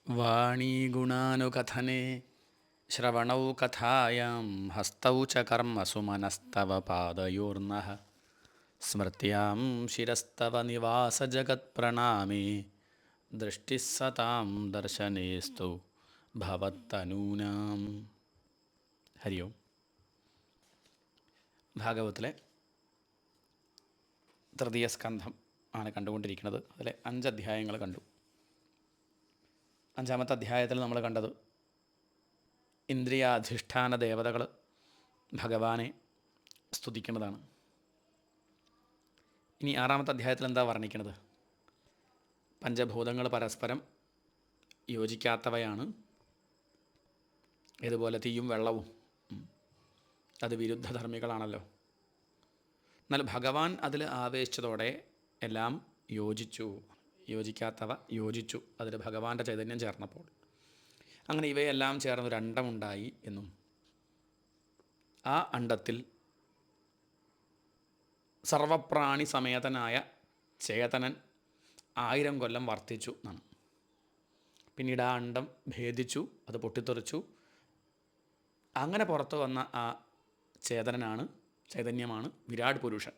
वाणीगुणानुकथने श्रवणौ कथायां हस्तौ च कर्मसु मनस्तव पादयोर्नः स्मृत्यां शिरस्तव निवासजगत्प्रणामे दृष्टिः सतां दर्शनेस्तु ഭവത്തനൂനാം. ഹരി ഓം. ഭാഗവത്തിലെ തൃതീയ സ്കന്ധം ആണ് കണ്ടുകൊണ്ടിരിക്കുന്നത്. അതിലെ 5 അധ്യായങ്ങൾ കണ്ടു. 5-ാമത്തെ അധ്യായത്തിൽ നമ്മൾ കണ്ടത് ഇന്ദ്രിയാധിഷ്ഠാന ദേവതകൾ ഭഗവാനെ സ്തുതിക്കുന്നതാണ്. ഇനി 6-ാമത്തെ അധ്യായത്തിൽ എന്താ വർണ്ണിക്കുന്നത്? പഞ്ചഭൂതങ്ങൾ പരസ്പരം യോജിക്കാത്തവയാണ്. ഇതുപോലെ തീയും വെള്ളവും അത് വിരുദ്ധധർമ്മികളാണല്ലോ. എന്നാൽ ഭഗവാൻ അതിൽ ആവേശിച്ചതോടെ എല്ലാം യോജിച്ചു. യോജിക്കാത്തവ യോജിച്ചു. അതിൽ ഭഗവാന്റെ ചൈതന്യം ചേർന്നപ്പോൾ അങ്ങനെ ഇവയെല്ലാം ചേർന്നൊരു അണ്ടമുണ്ടായി എന്നും ആ അണ്ടത്തിൽ സർവപ്രാണി സമേതനായ ചേതനൻ 1000 കൊല്ലം വർത്തിച്ചു എന്നാണ്. പിന്നീട് ആ അണ്ടം ഭേദിച്ചു, അത് പൊട്ടിത്തെറിച്ചു. അങ്ങനെ പുറത്തു വന്ന ആ ചൈതന്യമാണ് വിരാട് പുരുഷൻ.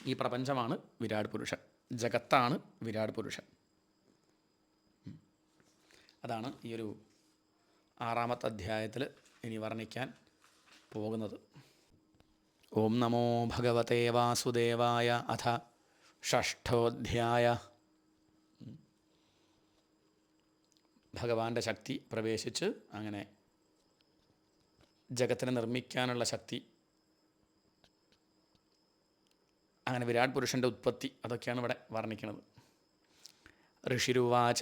ഈ പ്രപഞ്ചമാണ് വിരാട് പുരുഷൻ, ജഗത്താണ് വിരാട് പുരുഷൻ. അതാണ് ഈ ഒരു 6-ാമത്തെ അധ്യായത്തിൽ ഇനി വർണ്ണിക്കാൻ പോകുന്നത്. ഓം നമോ ഭഗവതേ വാസുദേവായ. അഥ ഷഷ്ഠോധ്യായ. ഭഗവാന്റെ ശക്തി പ്രവേശിച്ച് അങ്ങനെ ജഗത്തിനെ നിർമ്മിക്കാനുള്ള ശക്തി, അങ്ങനെ വിരാട് പുരുഷൻ്റെ ഉത്പത്തി, അതൊക്കെയാണ് ഇവിടെ വർണ്ണിക്കുന്നത്. ഋഷിരുവാച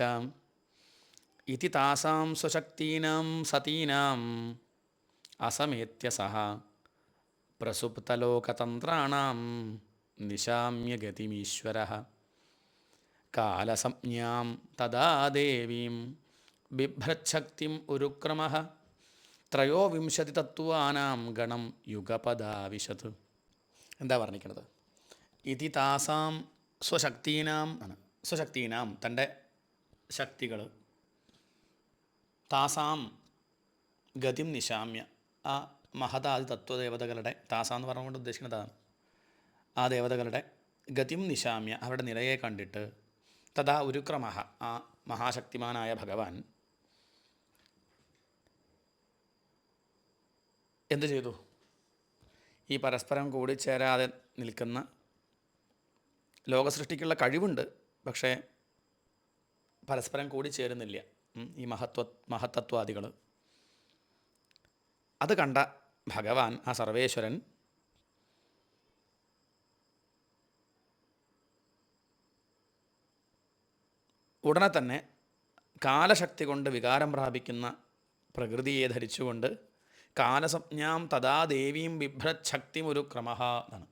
ഇതി താസാം സ്വശക്തീനാം സതീനാം അസമേത്യ സഹ പ്രസുപ്തലോകതന്ത്രാണാം നിശാമ്യ ഗതിമീശ്വരഃ കാലസംജ്ഞാം തദാ ദേവീം ബിഭ്രച്ഛക്തിം ഉരുക്രമഃ ത്രയോവിംശതി തത്വാനാം ഗണം യുഗപദാവിശത്. എന്താ വർണ്ണിക്കുന്നത്? ഇതി താസാം സ്വശക്തീനാം ആണ്. സ്വശക്തീനാം തൻ്റെ ശക്തികൾ, താസാം ഗതിം നിശാമ്യ ആ മഹതാദി തത്വദേവതകളുടെ, താസാം എന്ന് പറഞ്ഞുകൊണ്ട് ഉദ്ദേശിക്കുന്നതാണ് ആ ദേവതകളുടെ ഗതിം നിശാമ്യ അവരുടെ നിലയെ കണ്ടിട്ട്, തഥാ ഉരുക്രമഃ ആ മഹാശക്തിമാനായ ഭഗവാൻ എന്തു ചെയ്തു? ഈ പരസ്പരം കൂടിച്ചേരാതെ നിൽക്കുന്ന ലോകസൃഷ്ടിക്കുള്ള കഴിവുണ്ട്, പക്ഷേ പരസ്പരം കൂടിച്ചേരുന്നില്ല ഈ മഹത്തത്വാദികൾ. അത് കണ്ട ഭഗവാൻ, ആ സർവേശ്വരൻ, ഉടനെ തന്നെ കാലശക്തി കൊണ്ട് വികാരം പ്രാപിക്കുന്ന പ്രകൃതിയെ ധരിച്ചുകൊണ്ട് കാലസംജ്ഞാം തഥാ ദേവീം ബിഭ്രച്ഛക്തിമൊരു ക്രമഃ എന്നാണ്.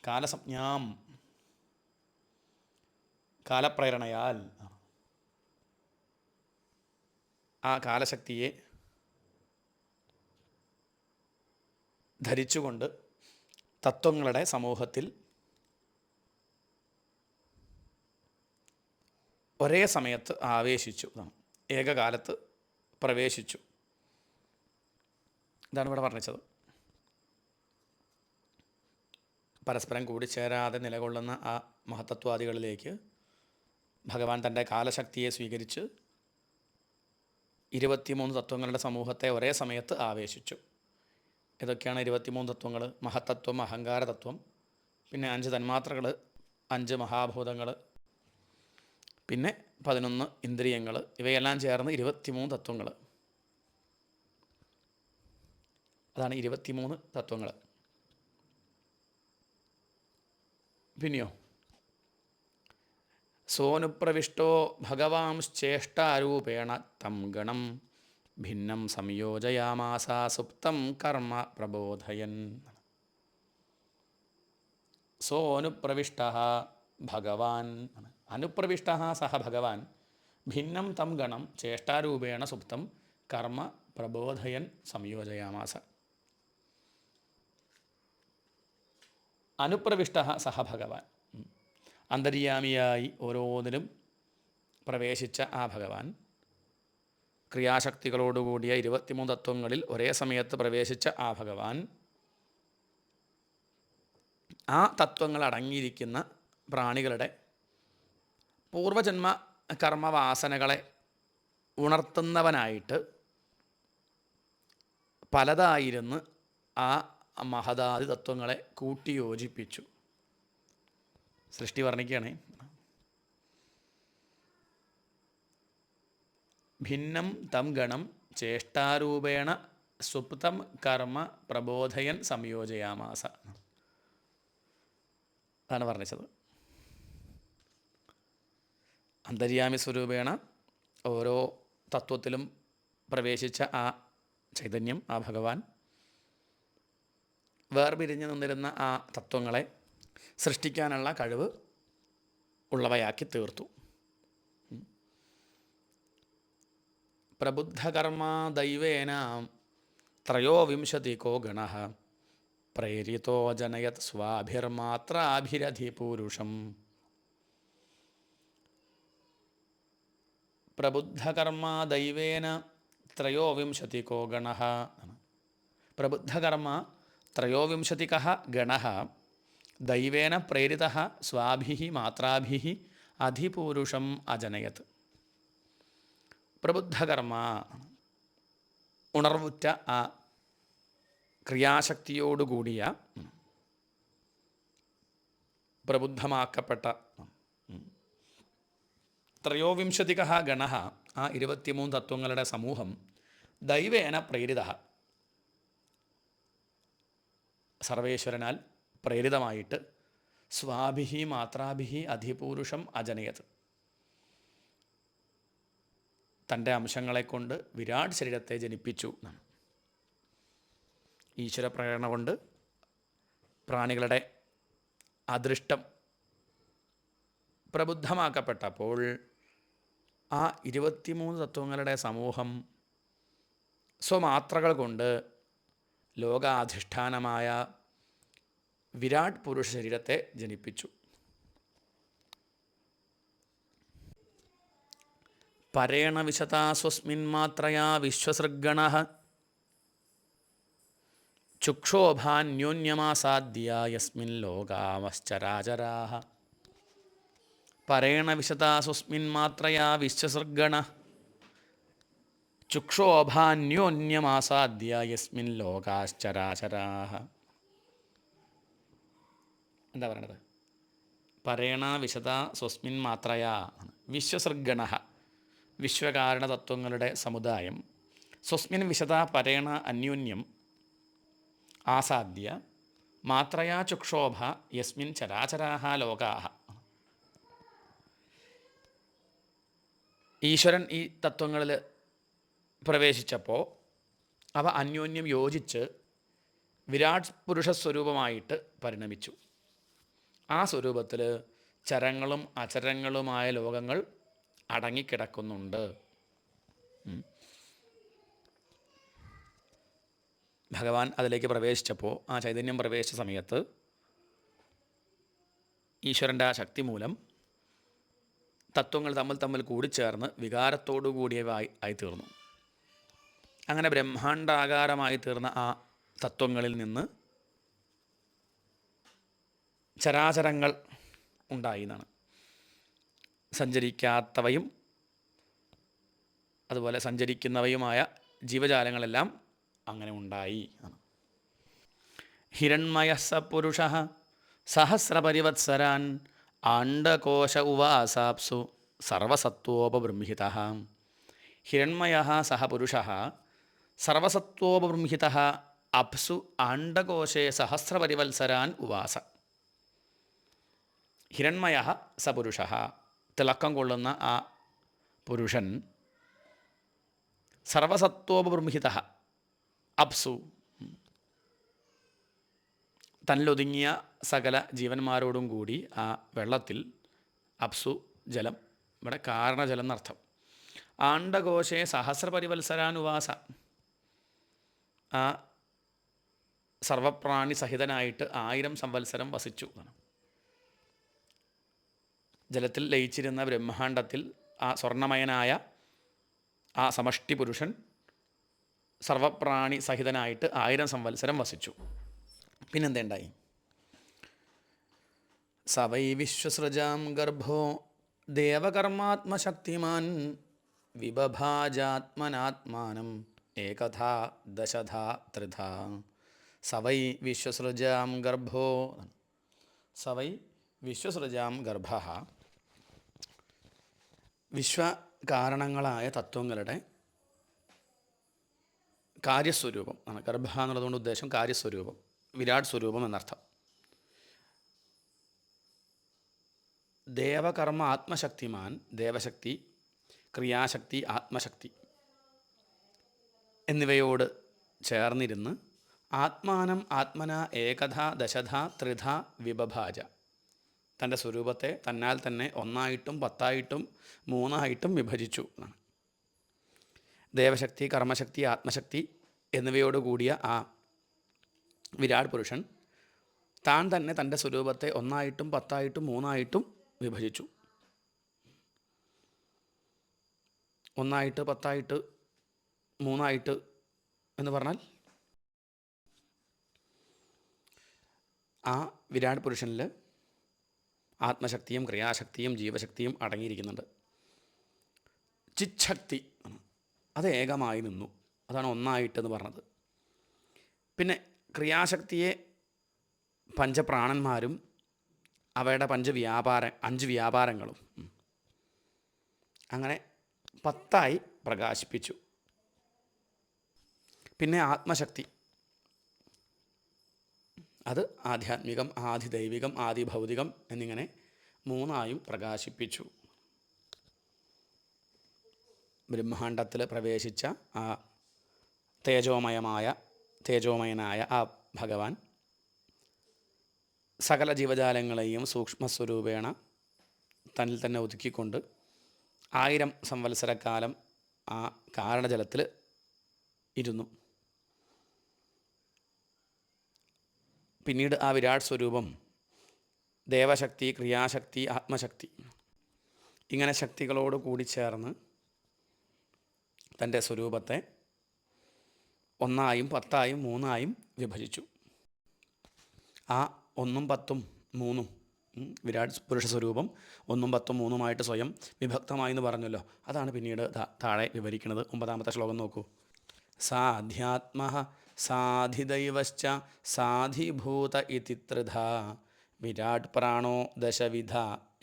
കാലസംജ്ഞാം കാലപ്രേരണയാൽ ആ കാലശക്തിയെ ധരിച്ചുകൊണ്ട് തത്വങ്ങളുടെ സമൂഹത്തിൽ ഒരേ സമയത്ത് ആവേശിച്ചു, ഏകകാലത്ത് പ്രവേശിച്ചു. ഇതാണ് ഇവിടെ വർണ്ണിച്ചത്. പരസ്പരം കൂടിച്ചേരാതെ നിലകൊള്ളുന്ന ആ മഹത്തത്വാദികളിലേക്ക് ഭഗവാൻ തൻ്റെ കാലശക്തിയെ സ്വീകരിച്ച് 23 തത്വങ്ങളുടെ സമൂഹത്തെ ഒരേ സമയത്ത് ആവേശിച്ചു. ഇതൊക്കെയാണ് 23 തത്വങ്ങൾ. മഹത്തത്വം, അഹങ്കാരതത്വം, പിന്നെ 5 തന്മാത്രകൾ, 5 മഹാഭൂതങ്ങൾ, പിന്നെ 11 ഇന്ദ്രിയങ്ങൾ, ഇവയെല്ലാം ചേർന്ന് 23 തത്വങ്ങൾ. അതാണ് 23 തത്വങ്ങൾ. പിന്നെയോ സോനുപ്രവിഷ്ടോ ഭഗവാംശ്ചേഷ്ടാരൂപേണ തം ഗണം ഭിന്നം സംയോജയാമാസ സുപ്തം കർമ്മ പ്രബോധയൻ. സോനുപ്രവിഷ്ട ഭഗവാൻ, അനുപ്രവിഷ്ട സഹ ഭഗവാൻ, ഭിന്നം തം ഗണം ചേഷ്ടാരൂപേണ സുപ്തം കർമ്മ പ്രബോധയൻ സംയോജയാമാസ. അനുപ്രവിഷ്ട സഹ ഭഗവാൻ, അന്തര്യാമിയായി ഓരോന്നിലും പ്രവേശിച്ച ആ ഭഗവാൻ, ക്രിയാശക്തികളോടുകൂടിയ 23 തത്വങ്ങളിൽ ഒരേ സമയത്ത് പ്രവേശിച്ച ആ ഭഗവാൻ, ആ തത്വങ്ങൾ അടങ്ങിയിരിക്കുന്ന പ്രാണികളുടെ പൂർവജന്മ കർമ്മവാസനകളെ ഉണർത്തുന്നവനായിട്ട് പലതായിരുന്ന് ആ മഹദാദി തത്വങ്ങളെ കൂട്ടിയോജിപ്പിച്ചു. സൃഷ്ടി വർണ്ണിക്കുകയാണ്. ഭിന്നം തം ഗണം ചേഷ്ടാരൂപേണ സുപ്തം കർമ്മ പ്രബോധയൻ സംയോജയാമാസ. അതാണ് വർണ്ണിച്ചത്. അന്തര്യാമി സ്വരൂപേണ ഓരോ തത്വത്തിലും പ്രവേശിച്ച ആ ചൈതന്യം, ആ ഭഗവാൻ വേർപിരിഞ്ഞു നിന്നിരുന്ന ആ തത്വങ്ങളെ സൃഷ്ടിക്കാനുള്ള കഴിവ് ഉള്ളവയാക്കി തീർത്തു. പ്രബുദ്ധകർമാ ദൈവേന ത്രയോവിംശതികോ ഗണഃ പ്രേരിതോ ജനയത് സ്വാഭിർമാത്രാഭിരധിപൂരുഷം. പ്രബുദ്ധകർമാ ദൈവേന ത്രയോവിംശതികോ ഗണഃ. പ്രബുദ്ധകർമ്മ ത്രയോവിംശതികഃ ഗണഃ ദൈവേന പ്രേരിതഃ സ്വാഭിഃ മാത്രാഭിഃ അധിപൂരുഷം അജനയത്. പ്രബുദ്ധകർമ്മ, ഉണർവുറ്റ ആ ക്രിയാശക്തിയോടുകൂടിയ പ്രബുദ്ധമാക്കപ്പെട്ട ത്രയോവിംശതികഃ ഗണഃ, ആ 23 തത്വങ്ങളുടെ സമൂഹം ദൈവേന പ്രേരിതഃ, സർവേശ്വരനാൽ പ്രേരിതമായിട്ട് സ്വാഭിഃ മാത്രാഭിഃ അധിപൂരുഷം അജനയത്, തൻ്റെ അംശങ്ങളെക്കൊണ്ട് വിരാട് ശരീരത്തെ ജനിപ്പിച്ചു എന്നാണ്. ഈശ്വര പ്രേരണ കൊണ്ട് പ്രാണികളുടെ അദൃഷ്ടം പ്രബുദ്ധമാക്കപ്പെട്ടപ്പോൾ ആ 23 തത്വങ്ങളുടെ സമൂഹം സ്വമാത്രകൾ കൊണ്ട് ലോകാധിഷ്ഠാനമായ വിരാട് പുരുഷ ശരീരത്തെ ജനിപ്പിച്ചു. പരേണ വിശതാ സ്വസ്മിന്മാത്രയാ വിശ്വസൃഗണഃ ചുക്ഷോഭാന്യോന്യമാസാദ്യ യസ്മിൻ ലോകാവശ്ചരാചരാഃ. പരേണ വിശതാ സ്വസ്മിന്മാത്രയാ വിശ്വസൃഗണഃ ചുക്ഷോഭാന്യോന്യമാസാദ്യ യസ്മിൻ ലോകാശ്ചരാചരാഃ. എന്താ പറയണത്? പരേണ വിശതാ സ്വസ്മിൻ മാത്രയാ വിശ്വസൃഗണഃ, വിശ്വകാരണതത്വങ്ങളുടെ സമുദായം, സ്വസ്മിൻ വിശദ പരേണ അന്യോന്യം ആസാദ്യ മാത്രയാ ചുക്ഷോഭ യസ്മിൻ ചരാചരാഃ ലോകാഃ. ഈശ്വരൻ ഈ തത്വങ്ങളിൽ പ്രവേശിച്ചപ്പോൾ അവ അന്യോന്യം യോജിച്ച് വിരാട് പുരുഷസ്വരൂപമായിട്ട് പരിണമിച്ചു. ആ സ്വരൂപത്തിൽ ചരങ്ങളും അചരങ്ങളുമായ ലോകങ്ങൾ അടങ്ങിക്കിടക്കുന്നുണ്ട്. ഭഗവാൻ അതിലേക്ക് പ്രവേശിച്ചപ്പോൾ, ആ ചൈതന്യം പ്രവേശിച്ച സമയത്ത് ഈശ്വരൻ്റെ ആ ശക്തി മൂലം തത്വങ്ങൾ തമ്മിൽ കൂടിച്ചേർന്ന് വികാരത്തോടു കൂടിയവായി ആയിത്തീർന്നു. അങ്ങനെ ബ്രഹ്മാണ്ടാകാരമായി തീർന്ന ആ തത്വങ്ങളിൽ നിന്ന് ചരാചരങ്ങൾ ഉണ്ടായി എന്നാണ്. സഞ്ചരിക്കാത്തവയും അതുപോലെ സഞ്ചരിക്കുന്നവയുമായ ജീവജാലങ്ങളെല്ലാം അങ്ങനെ ഉണ്ടായി. ഹിരണ്മയഃ സ പുരുഷഃ സഹസ്രപരിവത്സരാൻ ആണ്ഡകോശ ഉവാസാപ്സു സർവസത്വോപബൃംഹിതഃ. ഹിരണ്മയഃ സഹ പുരുഷഃ സർവസത്വോപബൃംഹിതഃ അപ്സു ആണ്ഡകോശേ സഹസ്രപരിവത്സരാൻ ഉവാസ. ഹിരണ്മയഃ സ പുരുഷഃ, തിളക്കം കൊള്ളുന്ന ആ പുരുഷൻ, സർവസത്വോപബൃംഹിതഃ അപ്സു, തന്നിലൊതുങ്ങിയ സകല ജീവന്മാരോടും കൂടി ആ വെള്ളത്തിൽ, അപ്സു ജലം, ഇവിടെ കാരണജലം എന്നർത്ഥം. ആണ്ഡകോശേ സഹസ്രപരിവത്സരാനുവാസ, ആ സർവപ്രാണി സഹിതനായിട്ട് 1000 സംവത്സരം വസിച്ചു. ജലത്തിൽ ലയിച്ചിരുന്ന ബ്രഹ്മാണ്ടത്തിൽ ആ സ്വർണ്ണമയനായ ആ സമഷ്ടി പുരുഷൻ സർവപ്രാണി സഹിതനായിട്ട് 1000 സംവത്സരം വസിച്ചു. പിന്നെന്തേണ്ടായി? സവൈ വിശ്വസൃജാം ഗർഭോ ദേവകർമാത്മശക്തിമാൻ വിബഭാജാത്മനാത്മാനം ഏകഥാ ദശധാ ത്രിധാ. സവൈ വിശ്വസൃജാം ഗർഭോ, സവൈ വിശ്വസൃജാം ഗർഭ, വിശ്വകാരണങ്ങളായ തത്വങ്ങളുടെ കാര്യസ്വരൂപം ആണ്. ഗർഭ എന്നുള്ളതുകൊണ്ട് ഉദ്ദേശം കാര്യസ്വരൂപം, വിരാട് സ്വരൂപം എന്നർത്ഥം. ദേവകർമ്മ ആത്മശക്തിമാൻ, ദേവശക്തി, ക്രിയാശക്തി, ആത്മശക്തി എന്നിവയോട് ചേർന്നിരുന്ന് ആത്മാനം ആത്മന ഏകഥ ദശധ ത്രിധ വിബഭാജ, തൻ്റെ സ്വരൂപത്തെ തന്നാൽ തന്നെ 1 10 3 വിഭജിച്ചു എന്നാണ്. ദേവശക്തി, കർമ്മശക്തി, ആത്മശക്തി എന്നിവയോട് കൂടിയ ആ വിരാട് പുരുഷൻ താൻ തന്നെ തൻ്റെ സ്വരൂപത്തെ 1 10 3 വിഭജിച്ചു. 1 10 3 എന്ന് പറഞ്ഞാൽ ആ വിരാട് പുരുഷനിൽ ആത്മശക്തിയും ക്രിയാശക്തിയും ജീവശക്തിയും അടങ്ങിയിരിക്കുന്നുണ്ട്. ചിച്ഛക്തി അത് ഏകമായി നിന്നു, അതാണ് 1 എന്ന് പറഞ്ഞത്. പിന്നെ ക്രിയാശക്തിയെ പഞ്ചപ്രാണന്മാരും അവയുടെ 5 വ്യാപാരങ്ങളും അങ്ങനെ 10 പ്രകാശിപ്പിച്ചു. പിന്നെ ആത്മശക്തി അത് ആധ്യാത്മികം, ആദിദൈവികം, ആദിഭൗതികം എന്നിങ്ങനെ 3 പ്രകാശിപ്പിച്ചു. ബ്രഹ്മാണ്ടത്തിൽ പ്രവേശിച്ച ആ തേജോമയനായ ആ ഭഗവാൻ സകല ജീവജാലങ്ങളെയും സൂക്ഷ്മസ്വരൂപേണ തന്നിൽ തന്നെ ഒതുക്കിക്കൊണ്ട് 1000 സംവത്സരക്കാലം ആ കാരണജലത്തിൽ ഇരുന്നു. പിന്നീട് ആ വിരാട് സ്വരൂപം ദേവശക്തി, ക്രിയാശക്തി, ആത്മശക്തി ഇങ്ങനെ ശക്തികളോട് കൂടിച്ചേർന്ന് തൻ്റെ സ്വരൂപത്തെ 1 10 3 വിഭജിച്ചു. ആ 1 10 3 വിരാട് പുരുഷ സ്വരൂപം 1 10 3 സ്വയം വിഭക്തമായി എന്ന് പറഞ്ഞല്ലോ. അതാണ് പിന്നീട് താഴെ വിവരിക്കുന്നത്. 9ാമത്തെ ശ്ലോകം നോക്കൂ. സാധ്യാത്മ സാധിദൈവശ്ച സാധിഭൂത ഇതി ത്രിധാ വിരാട് പ്രാണോ ദശവിധ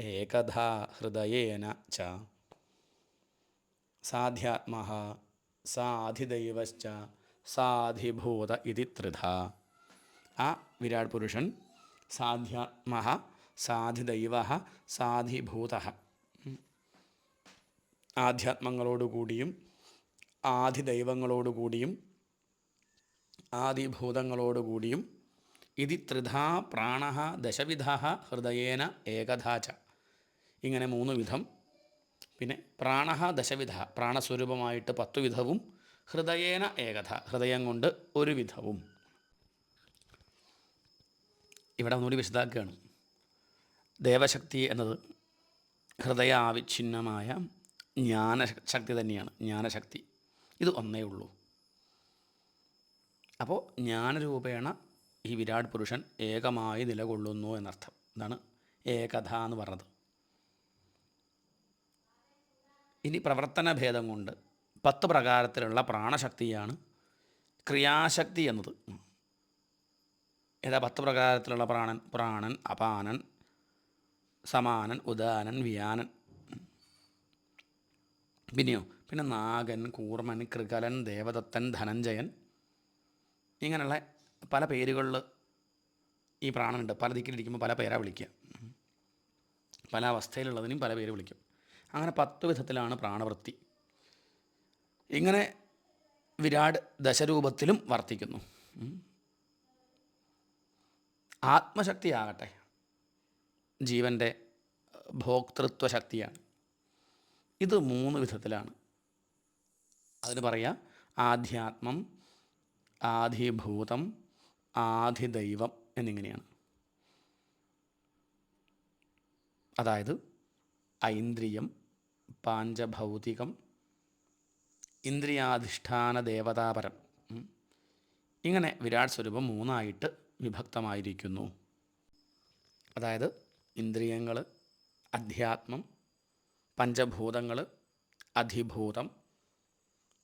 ഏകധാ ഹൃദയേന ച. സാധ്യാത്മ സാധിദൈവശ്ച സാധിഭൂത ഇതി ത്രിധാ. ആ വിരാട് പുരുഷൻ സാധ്യാത്മ സാധിദൈവ സാധിഭൂത, ആധ്യാത്മങ്ങളോടുകൂടിയും ആദിദൈവങ്ങളോടുകൂടിയും ആദിഭൂതങ്ങളോടുകൂടിയും ഇതി ത്രിധാ പ്രാണ ദശവിധ ഹൃദയേന ഏകധാച, ഇങ്ങനെ 3 വിധം. പിന്നെ പ്രാണ ദശവിധ, പ്രാണസ്വരൂപമായിട്ട് 10 വിധവും, ഹൃദയേന ഏകഥ, ഹൃദയം കൊണ്ട് 1 വിധവും. ഇവിടെ ഒന്നുകൂടി വിശദാക്കുകയാണ്. ദേവശക്തി എന്നത് ഹൃദയാവിച്ഛിന്നമായ ജ്ഞാനശക്തി തന്നെയാണ്. ജ്ഞാനശക്തി ഇത് ഒന്നേ ഉള്ളൂ. അപ്പോൾ ജ്ഞാനരൂപേണ ഈ വിരാട് പുരുഷൻ ഏകമായി നിലകൊള്ളുന്നു എന്നർത്ഥം. ഇതാണ് ഏകഥ എന്ന് പറഞ്ഞത്. ഇനി പ്രവർത്തന ഭേദം കൊണ്ട് 10 പ്രകാരത്തിലുള്ള പ്രാണശക്തിയാണ് ക്രിയാശക്തി എന്നത്. ഏതാ 10 പ്രകാരത്തിലുള്ള പ്രാണൻ? പ്രാണൻ, അപാനൻ, സമാനൻ, ഉദാനൻ, വ്യാനൻ. പിന്നെയോ പിന്നെ നാഗൻ, കൂർമൻ, കൃകലൻ, ദേവദത്തൻ, ധനഞ്ജയൻ, ഇങ്ങനെയുള്ള പല പേരുകളിൽ ഈ പ്രാണനുണ്ട്. പല ദിക്കിലിരിക്കുമ്പോൾ പല പേരാ വിളിക്കുക. പല അവസ്ഥയിലുള്ളതിനും പല പേര് വിളിക്കും. അങ്ങനെ 10 വിധത്തിലാണ് പ്രാണവൃത്തി. ഇങ്ങനെ വിരാട് ദശരൂപത്തിലും വർത്തിക്കുന്നു. ആത്മശക്തിയാകട്ടെ ജീവൻ്റെ ഭോക്തൃത്വ ശക്തിയാണ്. ഇത് 3 വിധത്തിലാണ്. അതിന് പറയാം ആധ്യാത്മം, ആധിഭൂതം, ആധിദൈവം എന്നിങ്ങനെയാണ്. അതായത് ഐന്ദ്രിയം, പാഞ്ചഭൗതികം ഇന്ദ്രിയാധിഷ്ഠാന ദേവതാപരം. ഇങ്ങനെ വിരാട് സ്വരൂപം മൂന്നായിട്ട് വിഭക്തമായിരിക്കുന്നു. അതായത് ഇന്ദ്രിയങ്ങൾ, അധ്യാത്മം, പഞ്ചഭൂതങ്ങൾ, അധിഭൂതം,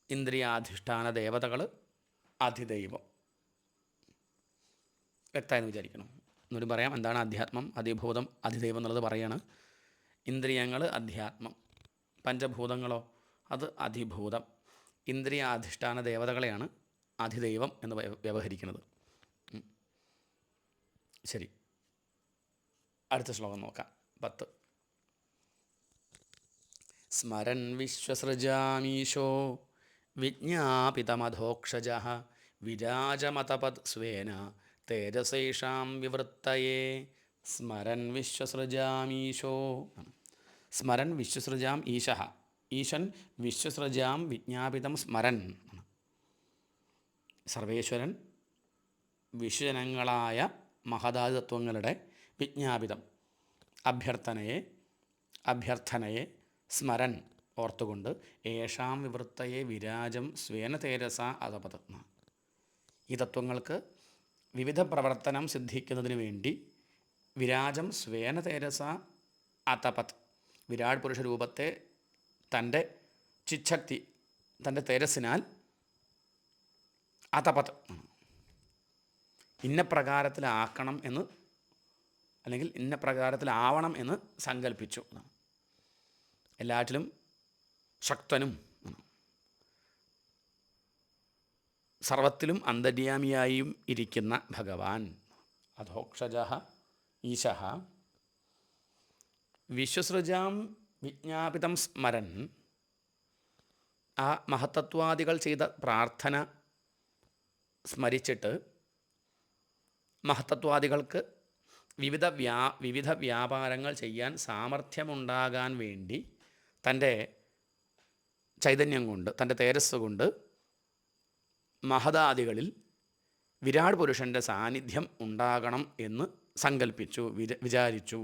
ഇന്ദ്രിയാധിഷ്ഠാന ദേവതകൾ, അധിദൈവം. വ്യക്തമായെന്ന് വിചാരിക്കണം. എന്നൊരു പറയാം, എന്താണ് അധ്യാത്മം, അധിഭൂതം, അധിദൈവം എന്നുള്ളത് പറയാണ്. ഇന്ദ്രിയങ്ങൾ അധ്യാത്മം, പഞ്ചഭൂതങ്ങളോ അത് അധിഭൂതം, ഇന്ദ്രിയാധിഷ്ഠാന ദേവതകളെയാണ് അധിദൈവം എന്ന് വ്യവഹരിക്കുന്നത്. ശരി, അടുത്ത ശ്ലോകം നോക്കാം. 10. സ്മരൻ വിശ്വസൃജാമീശോ വിജ്ഞാപിതമധോക്ഷജഃ വിരാജമതപത് സ്വേന തേജസൈഷാം വിവൃത്തയേ. സ്മരൻ വിശ്വസൃജാമീശോ. സ്മരൻ വിശ്വസൃജാം ഈശഃ. ഈശൻ വിശ്വസൃജാം വിജ്ഞാപിതം സ്മരൻ. സർവേശ്വരൻ വിശ്വജനങ്ങളായ മഹദാതത്വങ്ങളുടെ വിജ്ഞാപിതം അഭ്യർത്ഥനയെ സ്മരൻ ഓർത്തുകൊണ്ട് ഏഷാം വിവൃത്തയെ വിരാജം സ്വേന തേജസ അതപത്. ഈ തത്വങ്ങൾക്ക് വിവിധ പ്രവർത്തനം സിദ്ധിക്കുന്നതിന് വേണ്ടി വിരാജം സ്വേന തേജസ അതപത്, വിരാട് പുരുഷ രൂപത്തെ തൻ്റെ ചിച്ഛക്തി, തൻ്റെ തേജസ്സിനാൽ അതപത് ഇന്ന പ്രകാരത്തിലാക്കണം എന്ന്, അല്ലെങ്കിൽ ഇന്ന പ്രകാരത്തിലാവണം എന്ന് സങ്കല്പിച്ചു. എല്ലാറ്റിലും ശക്തനും സർവത്തിലും അന്തര്യാമിയായും ഇരിക്കുന്ന ഭഗവാൻ അധോക്ഷജഃ ഈശഃ വിശ്വസൃജാം വിജ്ഞാപിതം സ്മരൻ. ആ മഹത്തത്വാദികൾ ചെയ്ത പ്രാർത്ഥന സ്മരിച്ചിട്ട് മഹത്തത്വാദികൾക്ക് വിവിധ വ്യാപാരങ്ങൾ ചെയ്യാൻ സാമർഥ്യമുണ്ടാകാൻ വേണ്ടി തൻ്റെ ചൈതന്യം കൊണ്ട്, തൻ്റെ തേജസ് കൊണ്ട് മഹദാദികളിൽ വിരാട് പുരുഷൻ്റെ സാന്നിധ്യം ഉണ്ടാകണം എന്ന് സങ്കല്പിച്ചു, വിചാരിച്ചു.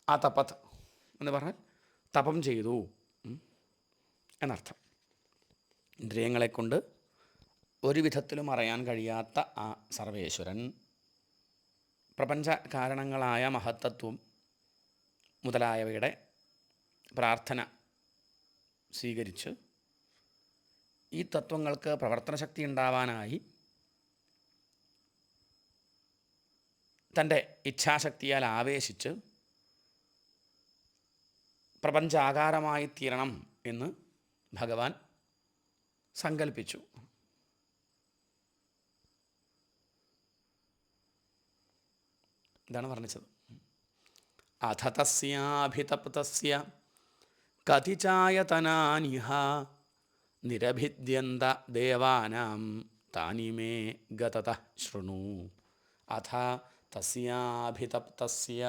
ആ തപത് എന്ന് പറഞ്ഞാൽ തപം ചെയ്തു എന്നർത്ഥം. ഇന്ദ്രിയങ്ങളെക്കൊണ്ട് ഒരു വിധത്തിലും അറിയാൻ കഴിയാത്ത ആ സർവേശ്വരൻ പ്രപഞ്ച കാരണങ്ങളായ മഹത്തത്വം മുതലായവയുടെ പ്രാർത്ഥന സ്വീകരിച്ച് ഈ തത്വങ്ങൾക്ക് പ്രവർത്തനശക്തി ഉണ്ടാവാനായി തൻ്റെ ഇച്ഛാശക്തിയാൽ ആവേശിച്ച് പ്രപഞ്ചാകാരമായി തീരണം എന്ന് ഭഗവാൻ സങ്കല്പിച്ചു. ഇതാണ് വർണ്ണിച്ചത്. അഥ തസ്യാഭിതപ്തസ്യ കതിചായതനാനിഹ നിരഭിദ്യന്ത ദേവാനാം താനി മേ ഗതതഃ ശൃണു. അഥ തസ്യാഭിതപ്തസ്യ,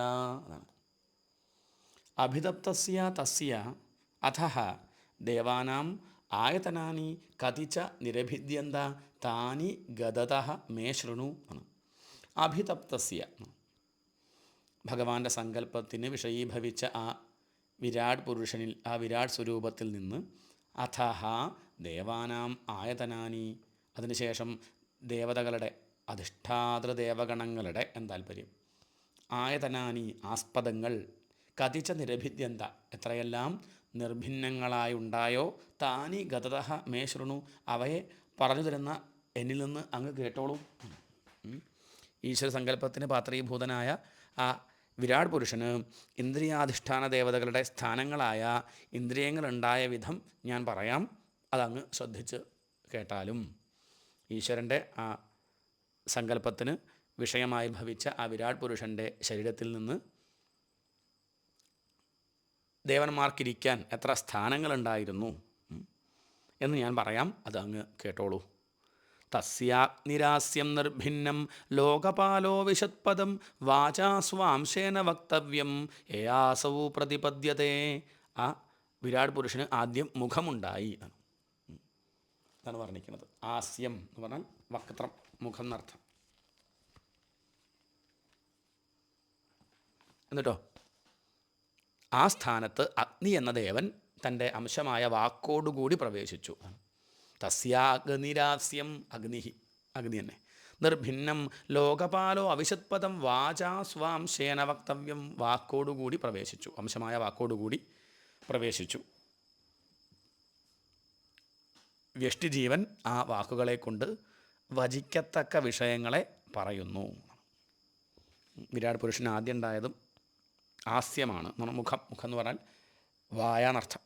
അഭിതപ്തസ്യ തസ്യ അഥഃ ദേവാനാം ആയതനാനി കതിച നിരഭിദ്യന്ത താനി ഗതതഃ മേ ശൃണു. അഭിതപ്തസ്യ ഭഗവാന്റെ സങ്കല്പത്തിന് വിഷയീഭവിച്ച ആ വിരാട് പുരുഷനിൽ, ആ വിരാട് സ്വരൂപത്തിൽ നിന്ന് അഥഃ ദേവാനാം ആയതനാനി, അതിനുശേഷം ദേവതകളുടെ അധിഷ്ഠാതൃദേവഗണങ്ങളുടെ താല്പര്യം, ആയതനാനി ആസ്പദങ്ങൾ, കതിച്ച നിരഭിദ്യന്ത എത്രയെല്ലാം നിർഭിന്നങ്ങളായുണ്ടായോ, താനി ഗതതഃ മേ ശൃണു അവയെ പറഞ്ഞു തരുന്ന എന്നിൽ നിന്ന് അങ്ങ് കേട്ടോളൂ. ഈശ്വര സങ്കല്പത്തിന് പാത്രീഭൂതനായ ആ വിരാട് പുരുഷന് ഇന്ദ്രിയാധിഷ്ഠാന ദേവതകളുടെ സ്ഥാനങ്ങളായ ഇന്ദ്രിയങ്ങളുണ്ടായ വിധം ഞാൻ പറയാം, അതങ്ങ് ശ്രദ്ധിച്ച് കേട്ടാലും. ഈശ്വരൻ്റെ ആ സങ്കല്പത്തിന് വിഷയമായി ഭവിച്ച ആ വിരാട് പുരുഷൻ്റെ ശരീരത്തിൽ നിന്ന് ദേവന്മാർക്കിരിക്കാൻ എത്ര സ്ഥാനങ്ങളുണ്ടായിരുന്നു എന്ന് ഞാൻ പറയാം, അത് അങ്ങ് കേട്ടോളൂ. തസ്യാഗ്നിരാസ്യം നിർഭിന്നം ലോകപാലോ വിശത്പദം വാചാ സ്വാംശേന വക്തവ്യം യയാസൗ പ്രതിപദ്യത്തെ. ആ വിരാട് പുരുഷന് ആദ്യം മുഖമുണ്ടായി എന്നാണ് വർണ്ണിക്കുന്നത്. ആസ്യം എന്ന് പറഞ്ഞാൽ വക്ത്രം, മുഖം എന്നർത്ഥം. എന്നിട്ടോ ആ സ്ഥാനത്ത് അഗ്നി എന്ന ദേവൻ തൻ്റെ അംശമായ വാക്കോടുകൂടി പ്രവേശിച്ചു. തസ്യാഗ്നിരാസ്യം അഗ്നി തന്നെ നിർഭിന്നം ലോകപാലോ അവിശത്പദം വാചാ സ്വാംശേന വക്തവ്യം വാക്കോടുകൂടി പ്രവേശിച്ചു, അംശമായ വാക്കോടുകൂടി പ്രവേശിച്ചു. വ്യഷ്ടിജീവൻ ആ വാക്കുകളെ കൊണ്ട് വചിക്കത്തക്ക വിഷയങ്ങളെ പറയുന്നു. വിരാട് പുരുഷന് ആദ്യം ഉണ്ടായതും ആസ്യമാണ്. മുഖം എന്ന് പറഞ്ഞാൽ വായാനർത്ഥം.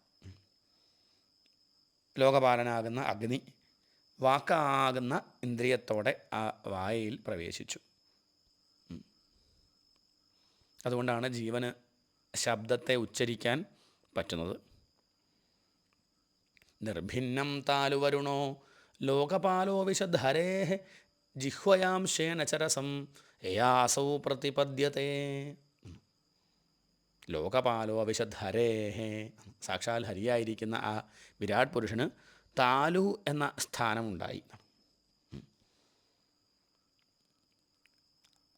ലോകപാലനാകുന്ന അഗ്നി വാക്കാകുന്ന ഇന്ദ്രിയത്തോടെ ആ വായയിൽ പ്രവേശിച്ചു. അതുകൊണ്ടാണ് ജീവന് ശബ്ദത്തെ ഉച്ചരിക്കാൻ പറ്റുന്നത്. നിർഭിന്നം താലുവരുണോ ലോകപാലോ വിശദ്ധരേ ജിഹ്വയാംശേന ചരസം യാസൗ പ്രതിപദ്യത്തെ. ലോകപാലോ വിശദ്ധരേ, സാക്ഷാൽ ഹരിയായിരിക്കുന്ന ആ വിരാട് പുരുഷന് താലു എന്ന സ്ഥാനമുണ്ടായി.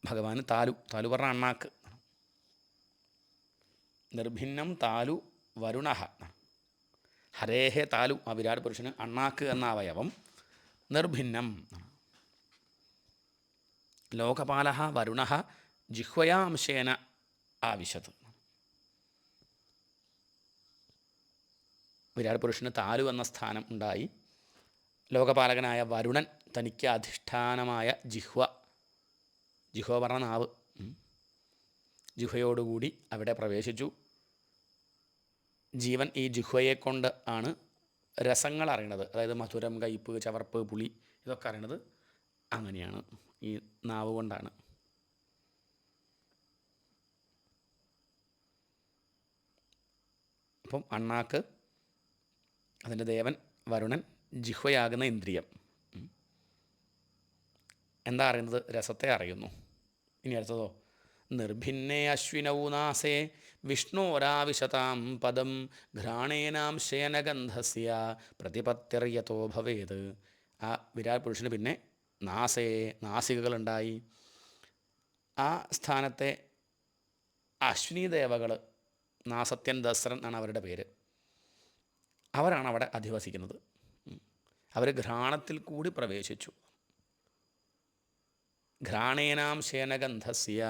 ഭഗവാന് താലു പറഞ്ഞ അണ്ണാക്ക്. നിർഭിന്നം താലു വരുണ ഹരേഹേ താലു, ആ വിരാട് പുരുഷന് അണ്ണാക്ക് എന്ന അവയവം. നിർഭിന്നം ലോകപാല വരുണ ജിഹ്വയാംശേന ആവിശത്. വിരാട് പുരുഷന് താലു എന്ന സ്ഥാനം ഉണ്ടായി. ലോകപാലകനായ വരുണൻ തനിക്ക് അധിഷ്ഠാനമായ ജിഹ്വ പറഞ്ഞ നാവ്, ജിഹ്വയോടുകൂടി അവിടെ പ്രവേശിച്ചു. ജീവൻ ഈ ജിഹ്വയെ കൊണ്ട് ആണ് രസങ്ങൾ അറിയണത്. അതായത് മധുരം, കയ്പ്, ചവർപ്പ്, പുളി ഇതൊക്കെ അറിയണത് അങ്ങനെയാണ്, ഈ നാവ് കൊണ്ടാണ്. അപ്പം അണ്ണാക്ക്, അതിൻ്റെ ദേവൻ വരുണൻ, ജിഹ്വയാകുന്ന ഇന്ദ്രിയം. എന്താ അറിയുന്നത്? രസത്തെ അറിയുന്നു. ഇനി അടുത്തതോ, നിർഭിന്നേ അശ്വിനൗ നാസേ വിഷ്ണോരാവിശതാം പദം ഘ്രാണേനാംശേന ഗന്ധസ്യ പ്രതിപത്യർയതോ ഭവേത്. ആ വിരാട് പുരുഷന് പിന്നെ നാസികകളുണ്ടായി. ആ സ്ഥാനത്തെ അശ്വിനി ദേവകൾ, നാസത്യൻ, ദസ്രൻ എന്നാണ് അവരുടെ പേര്, അവരാണ് അവിടെ അധിവസിക്കുന്നത്. അവർ ഘ്രാണത്തിൽ കൂടി പ്രവേശിച്ചു. ഘ്രാണേനാംശേന ഗന്ധസ്യ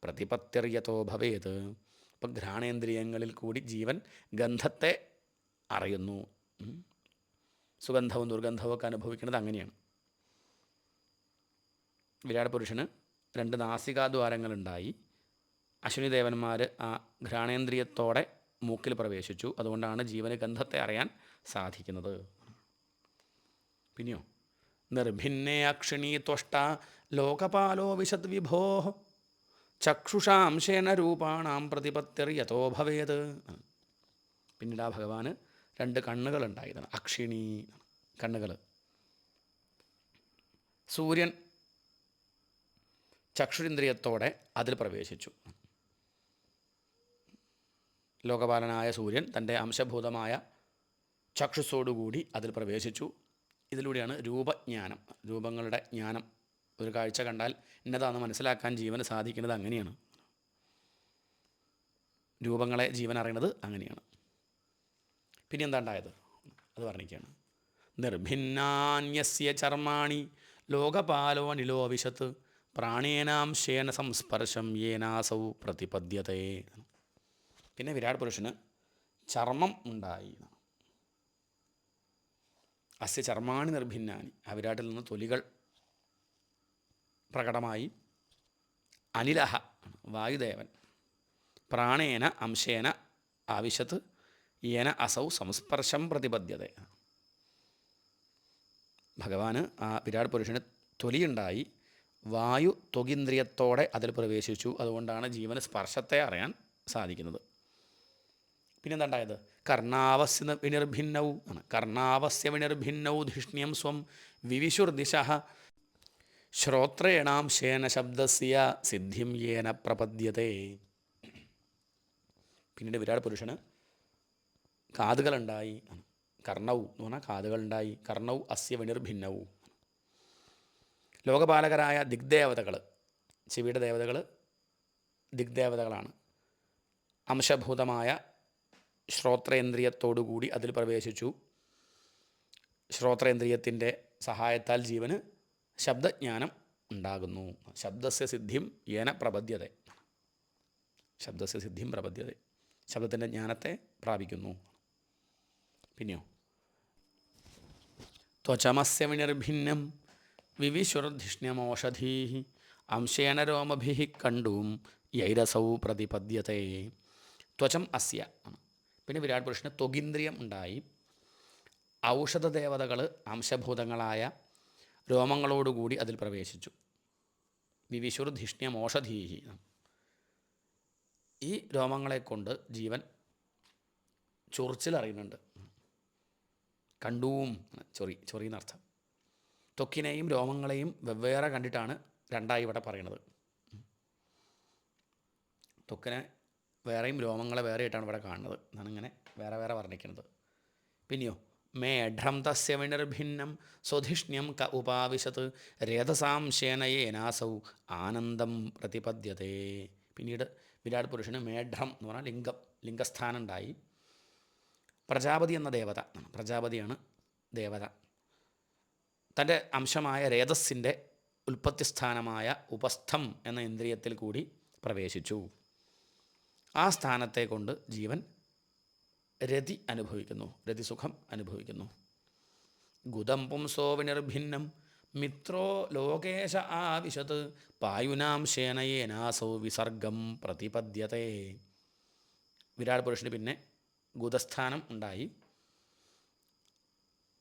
പ്രതിപത്യർയതോ ഭവേത്. അപ്പം ഘ്രാണേന്ദ്രിയങ്ങളിൽ കൂടി ജീവൻ ഗന്ധത്തെ അറിയുന്നു. സുഗന്ധവും ദുർഗന്ധവും ഒക്കെ അനുഭവിക്കുന്നത് അങ്ങനെയാണ്. വിരാട് പുരുഷന് 2 നാസികാദ്വാരങ്ങളുണ്ടായി. അശ്വിനി ദേവന്മാർ ആ ഘ്രാണേന്ദ്രിയത്തോടെ മൂക്കിൽ പ്രവേശിച്ചു. അതുകൊണ്ടാണ് ജീവന് ഗന്ധത്തെ അറിയാൻ സാധിക്കുന്നത്. പിന്നെയോ, നിർഭിന്നേ അക്ഷിണീ ത്വഷ്ട ലോകപാലോ വിശദ് വിഭോ ചക്ഷുഷാംശേന രൂപാണാം പ്രതിപത്യർയതോ ഭവേത്. പിന്നീട് ആ ഭഗവാന് 2 കണ്ണുകളുണ്ടായതാണ്. അക്ഷിണി കണ്ണുകൾ. സൂര്യൻ ചക്ഷുരിന്ദ്രിയത്തോടെ അതിൽ പ്രവേശിച്ചു. ലോകപാലനായ സൂര്യൻ തൻ്റെ അംശഭൂതമായ ചക്ഷുസ്സോടുകൂടി അതിൽ പ്രവേശിച്ചു. ഇതിലൂടെയാണ് രൂപജ്ഞാനം, രൂപങ്ങളുടെ ജ്ഞാനം. ഒരു കാഴ്ച കണ്ടാൽ ഇന്നതാണെന്ന് മനസ്സിലാക്കാൻ ജീവന് സാധിക്കുന്നത് അങ്ങനെയാണ്. രൂപങ്ങളെ ജീവൻ അറിയണത് അങ്ങനെയാണ്. പിന്നെ എന്താ ഉണ്ടായത് അത് പറഞ്ഞിരിക്കുകയാണ്. നിർഭിന്നാന്യസ്യ ചർമാണി ലോകപാലോ നിലോവിശത്ത് പ്രാണേനാംശേന സംസ്പർശം യേനാസൗ പ്രതിപദ്യതേ. പിന്നെ വിരാട് പുരുഷന് ചർമ്മം ഉണ്ടായി. അസ്യ ചർമാണി നിർഭിന്നാനി, ആ വിരാട്ടിൽ നിന്ന് തൊലികൾ പ്രകടമായി. അനിലഹ വായുദേവൻ പ്രാണേന അംശേന ആവിശത്ത് യേന അസൗ സംസ്പർശം പ്രതിപദ്യത. ഭഗവാന് ആ വിരാട് പുരുഷന് തൊലിയുണ്ടായി. വായു ത്വഗീന്ദ്രിയത്തോടെ അതിൽ പ്രവേശിച്ചു. അതുകൊണ്ടാണ് ജീവന് സ്പർശത്തെ അറിയാൻ സാധിക്കുന്നത്. പിന്നെന്താ ഉണ്ടായത്? കർണാവസ്യ വിനിർഭിന്നൗ ആണ്. കർണാവസ്യ വിനിർഭിന്നൗ ധിഷ്ണ്യം സ്വം വിവിശുർദിശ ശ്രോത്രേണാംശേന ശബ്ദസ്യ സിദ്ധിം യേന പ്രപദ്യത്തെ. പിന്നീട് വിരാട് പുരുഷന് കാതുകളുണ്ടായി. കർണൗ എന്ന് പറഞ്ഞാൽ കാതുകളുണ്ടായി. കർണൗ അസ്യ വിനിർഭിന്നൗ. ലോകപാലകരായ ദിഗ്ദേവതകൾ, ചെവിയുടെ ദേവതകൾ ദിഗ്ദേവതകളാണ്. അംശഭൂതമായ ശ്രോത്രേന്ദ്രിയത്തോടുകൂടി അതിൽ പ്രവേശിച്ചു. ശ്രോത്രേന്ദ്രിയത്തിൻ്റെ സഹായത്താൽ ജീവന് ശബ്ദജ്ഞാനം ഉണ്ടാകുന്നു. ശബ്ദസ്യ സിദ്ധിം യേന പ്രപദ്യതേ. ശബ്ദസ്യ സിദ്ധിം പ്രപദ്യതേ, ശബ്ദത്തിൻ്റെ ജ്ഞാനത്തെ പ്രാപിക്കുന്നു. പിന്നെയോ ത്വചമസ്യ വിനിർഭിന്നം വിവിശുർധിഷ്ണ്യമോഷധീ അംശേന രോമഭിः കണ്ടൂം യൈരസൗ പ്രതിപദ്യത്തെ. ത്വചം അസ്യ. പിന്നെ വിരാട് പുരുഷന് ത്വഗിന്ദ്രിയം ഉണ്ടായി. ഔഷധദേവതകൾ അംശഭൂതങ്ങളായ രോമങ്ങളോടുകൂടി അതിൽ പ്രവേശിച്ചു. വിവിശുർധിഷ്ണ്യമോഷധീഹി. ഈ രോമങ്ങളെ കൊണ്ട് ജീവൻ ചൊറിച്ചിലറിയുന്നുണ്ട്. കണ്ടൂം ചൊറി എന്നർത്ഥം. ത്വക്കിനെയും രോമങ്ങളെയും വെവ്വേറെ കണ്ടിട്ടാണ് രണ്ടായി ഇവിടെ പറയുന്നത്. ത്വക്കിനെ വേറെയും രോമങ്ങളെ വേറെയായിട്ടാണ് ഇവിടെ കാണുന്നത്. എന്നാണ് ഇങ്ങനെ വേറെ വേറെ വർണ്ണിക്കുന്നത്. പിന്നെയോ മേഢ്രം തസ്യ വിനിർഭിന്നം സ്വധിഷ്ണ്യം ക ഉപാവിശത് രേതസാംശേനയേനാസൗ ആനന്ദം പ്രതിപദ്യതേ. പിന്നീട് വിരാട് പുരുഷന് മേഢ്രം എന്ന് പറഞ്ഞാൽ ലിംഗസ്ഥാനം ഉണ്ടായി. പ്രജാപതി എന്ന ദേവത, പ്രജാപതിയാണ് ദേവത, തൻ്റെ അംശമായ രേതസ്സിൻ്റെ ഉൽപ്പത്തിസ്ഥാനമായ ഉപസ്ഥം എന്ന ഇന്ദ്രിയത്തിൽ കൂടി പ്രവേശിച്ചു. ആ സ്ഥാനത്തെ കൊണ്ട് ജീവൻ രതി അനുഭവിക്കുന്നു, രതിസുഖം അനുഭവിക്കുന്നു. ഗുദം പുംസോ വിനിർഭിന്നം മിത്രോ ലോകേശ ആവിശത് പായുനാം ശേനയേനാസൗ വിസർഗം പ്രതിപദ്യത്തെ. വിരാട് പുരുഷന് പിന്നെ ഗുദസ്ഥാനം ഉണ്ടായി.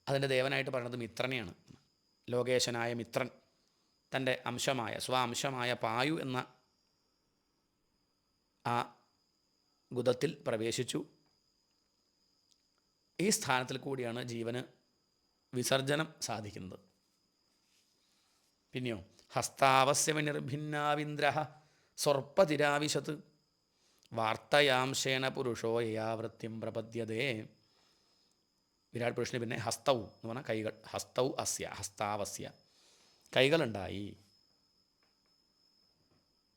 അതിൻ്റെ ദേവനായിട്ട് പറയുന്നത് മിത്രനെയാണ്. ലോകേശനായ മിത്രൻ തൻ്റെ അംശമായ സ്വാംശമായ പായു എന്ന ആ ഗുദത്തിൽ പ്രവേശിച്ചു. ഈ സ്ഥാനത്തിൽ കൂടിയാണ് ജീവന് വിസർജനം സാധിക്കുന്നത്. പിന്നെയോ ഹസ്താവസ്യ വിനിർഭിന്നാവിന്ദ്ര സ്വർപ്പതിരാവിശത് വാർത്തയാംശേന പുരുഷോ യയാവൃത്തിം പ്രപദ്യതേ. വിരാട് പുരുഷന് പിന്നെ ഹസ്തൗ എന്ന് പറഞ്ഞാൽ കൈകൾ. ഹസ്തൗ അസ്യ, ഹസ്താവസ്യ, കൈകളുണ്ടായി.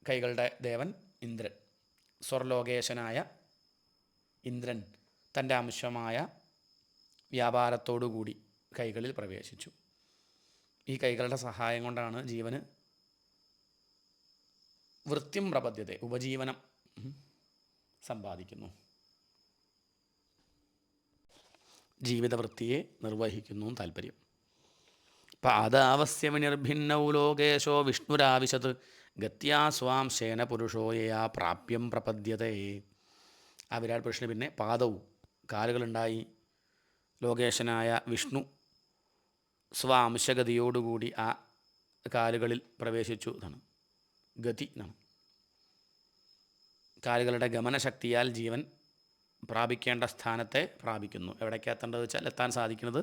കൈകളുടെ ദേവൻ ഇന്ദ്രൻ, സ്വർലോകേശനായ ഇന്ദ്രൻ തൻ്റെ അംശമായ വ്യാപാരത്തോടുകൂടി കൈകളിൽ പ്രവേശിച്ചു. ഈ കൈകളുടെ സഹായം കൊണ്ടാണ് ജീവന് വൃത്തിം പ്രപദ്യത, ഉപജീവനം സമ്പാദിക്കുന്നു, ജീവിതവൃത്തിയെ നിർവഹിക്കുന്നു താല്പര്യം. പാദാവസ്യ വിനിർഭിന്നൗ ലോകേശോ വിഷ്ണുരാവിശത് ഗത്യാ സ്വാംശേന പുരുഷോ യയാ പ്രാപ്യം പ്രപദ്യതേ. ആ വിരാട് പുരുഷന് പിന്നെ പാദവും കാലുകളുണ്ടായി. ലോകേശനായ വിഷ്ണു സ്വാംശഗതിയോടുകൂടി ആ കാലുകളിൽ പ്രവേശിച്ചു എന്നാണ്. ഗതി എന്നാണ്. കാലുകളുടെ ഗമനശക്തിയാൽ ജീവൻ പ്രാപിക്കേണ്ട സ്ഥാനത്തെ പ്രാപിക്കുന്നു. എവിടേക്ക് എത്തേണ്ടത് വെച്ചാൽ എത്താൻ സാധിക്കുന്നത്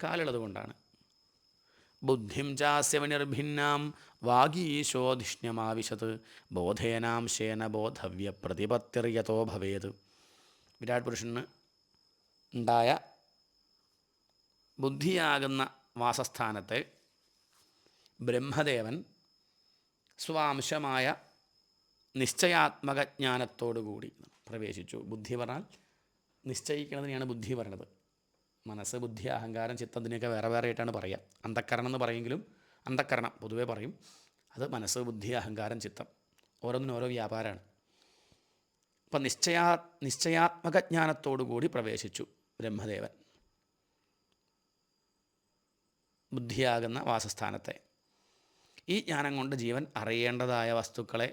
കാലുള്ളത് കൊണ്ടാണ്. ബുദ്ധിം ചാസ്യ വിനിർഭിന്നാം വാഗീശോധിഷ്ണ്യമാവിശത് ബോധേനാംശേന ബോധവ്യ പ്രതിപത്തിർയതോ ഭവേത്. വിരാട് പുരുഷന് ഉണ്ടായ ബുദ്ധിയാകുന്ന വാസസ്ഥാനത്തെ ബ്രഹ്മദേവൻ സ്വാംശമായ നിശ്ചയാത്മക ജ്ഞാനത്തോടുകൂടി പ്രവേശിച്ചു. ബുദ്ധി പറഞ്ഞാൽ നിശ്ചയിക്കുന്നതിനെയാണ് ബുദ്ധി പറയണത്. മനസ്സ്, ബുദ്ധി, അഹങ്കാരം, ചിത്തം ഇതിനെയൊക്കെ വേറെ വേറെ ആയിട്ടാണ് പറയുക. അന്ധക്കരണം എന്ന് പറയുമെങ്കിലും അന്ധക്കരണം പൊതുവേ പറയും. അത് മനസ്സ്, ബുദ്ധി, അഹങ്കാരം, ചിത്തം ഓരോന്നിനും ഓരോ വ്യാപാരമാണ്. അപ്പം നിശ്ചയാത്മക ജ്ഞാനത്തോടുകൂടി പ്രവേശിച്ചു ബ്രഹ്മദേവൻ ബുദ്ധിയാകുന്ന വാസസ്ഥാനത്തെ. ഈ ജ്ഞാനം കൊണ്ട് ജീവൻ അറിയേണ്ടതായ വസ്തുക്കളെ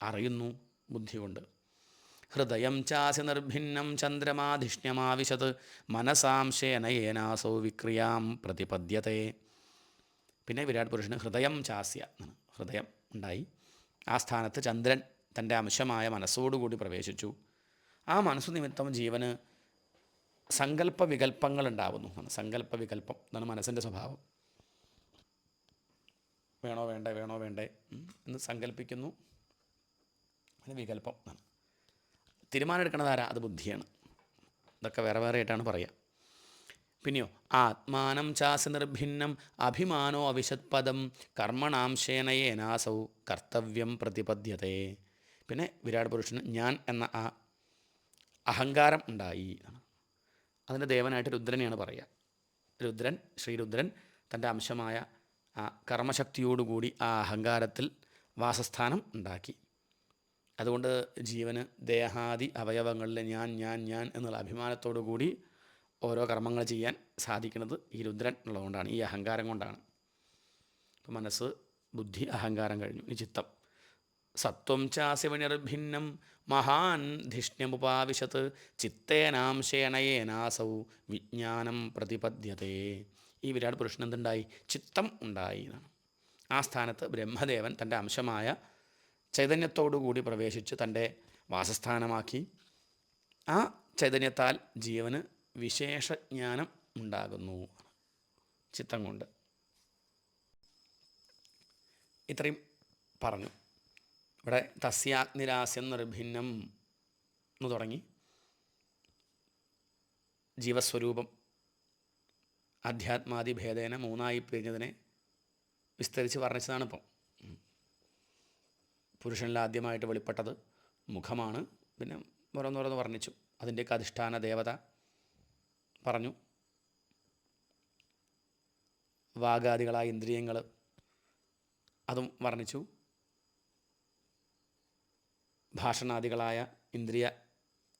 അറിയുന്നു ബുദ്ധി കൊണ്ട്. ഹൃദയം ചാസി നിർഭിന്നം ചന്ദ്രമാധിഷ്ണ്യമാവിശത് മനസാംശേന യേനാസോ വിക്രിയാം പ്രതിപദ്യത്തെ. പിന്നെ വിരാട് പുരുഷന് ഹൃദയം ചാസ്യ, ഹൃദയം ഉണ്ടായി. ആ സ്ഥാനത്ത് ചന്ദ്രൻ തൻ്റെ അംശമായ മനസ്സോടുകൂടി പ്രവേശിച്ചു. ആ മനസ്സു നിമിത്തം ജീവന് സങ്കല്പ വികല്പങ്ങൾ ഉണ്ടാവുന്നു. സങ്കല്പ വികല്പം എന്നാണ് മനസ്സിൻ്റെ സ്വഭാവം. വേണോ വേണ്ടേ എന്ന് സങ്കല്പിക്കുന്നു. അത് വികല്പം എന്നാണ്. തീരുമാനം എടുക്കുന്നത് ആരാ? അത് ബുദ്ധിയാണ്. ഇതൊക്കെ വേറെ വേറെ ആയിട്ടാണ് പറയുക. പിന്നെയോ ആത്മാനം ചാസി നിർഭിന്നം അഭിമാനോ അവിശത്പദം കർമ്മണാംശേനയേനാസൗ കർത്തവ്യം പ്രതിപദ്യതേ. പിന്നെ വിരാട് പുരുഷന് ഞാൻ എന്ന ആ അഹങ്കാരം ഉണ്ടായി. അതിൻ്റെ ദേവനായിട്ട് രുദ്രനെയാണ് പറയുക. രുദ്രൻ, ശ്രീരുദ്രൻ തൻ്റെ അംശമായ ആ കർമ്മശക്തിയോടുകൂടി ആ അഹങ്കാരത്തിൽ വാസസ്ഥാനം ഉണ്ടാക്കി. അതുകൊണ്ട് ജീവന് ദേഹാദി അവയവങ്ങളിൽ ഞാൻ ഞാൻ ഞാൻ എന്നുള്ള അഭിമാനത്തോടു കൂടി ഓരോ കർമ്മങ്ങൾ ചെയ്യാൻ സാധിക്കുന്നത് ഈ രുദ്രൻ ഉള്ളതുകൊണ്ടാണ്, ഈ അഹങ്കാരം കൊണ്ടാണ്. ഇപ്പം മനസ്സ്, ബുദ്ധി, അഹങ്കാരം കഴിഞ്ഞു. ഈ ചിത്തം. സത്വം ചാസ്യവിനിർഭിന്നം മഹാൻ ധിഷ്ണ്യമുപാവിശത്ത് ചിത്തേനാംശേണയേനാസൗ വിജ്ഞാനം പ്രതിപദ്യതേ. ഈ വിരാട് പുരുഷൻ എന്തുണ്ടായി? ചിത്തം ഉണ്ടായി എന്നാണ്. ആ സ്ഥാനത്ത് ബ്രഹ്മദേവൻ തൻ്റെ അംശമായ ചൈതന്യത്തോടുകൂടി പ്രവേശിച്ച് തൻ്റെ വാസസ്ഥാനമാക്കി. ആ ചൈതന്യത്താൽ ജീവന് വിശേഷജ്ഞാനം ഉണ്ടാകുന്നു ചിത്തം കൊണ്ട്. ഇത്രയും പറഞ്ഞു. ഇവിടെ തസ്യാഗ്നിരാസ്യം നിർഭിന്നം എന്ന് തുടങ്ങി ജീവസ്വരൂപം അധ്യാത്മാദിഭേദേന മൂന്നായി പിരിഞ്ഞതിനെ വിസ്തരിച്ച് വർണ്ണിച്ചതാണ്. ഇപ്പം പുരുഷനിൽ ആദ്യമായിട്ട് വെളിപ്പെട്ടത് മുഖമാണ്. പിന്നെ ഓരോന്നോരോന്ന് വർണ്ണിച്ചു. അതിൻ്റെയൊക്കെ അധിഷ്ഠാന ദേവത പറഞ്ഞു. വാഗാദികളായ ഇന്ദ്രിയങ്ങൾ അതും വർണ്ണിച്ചു. ഭാഷണാദികളായ ഇന്ദ്രിയ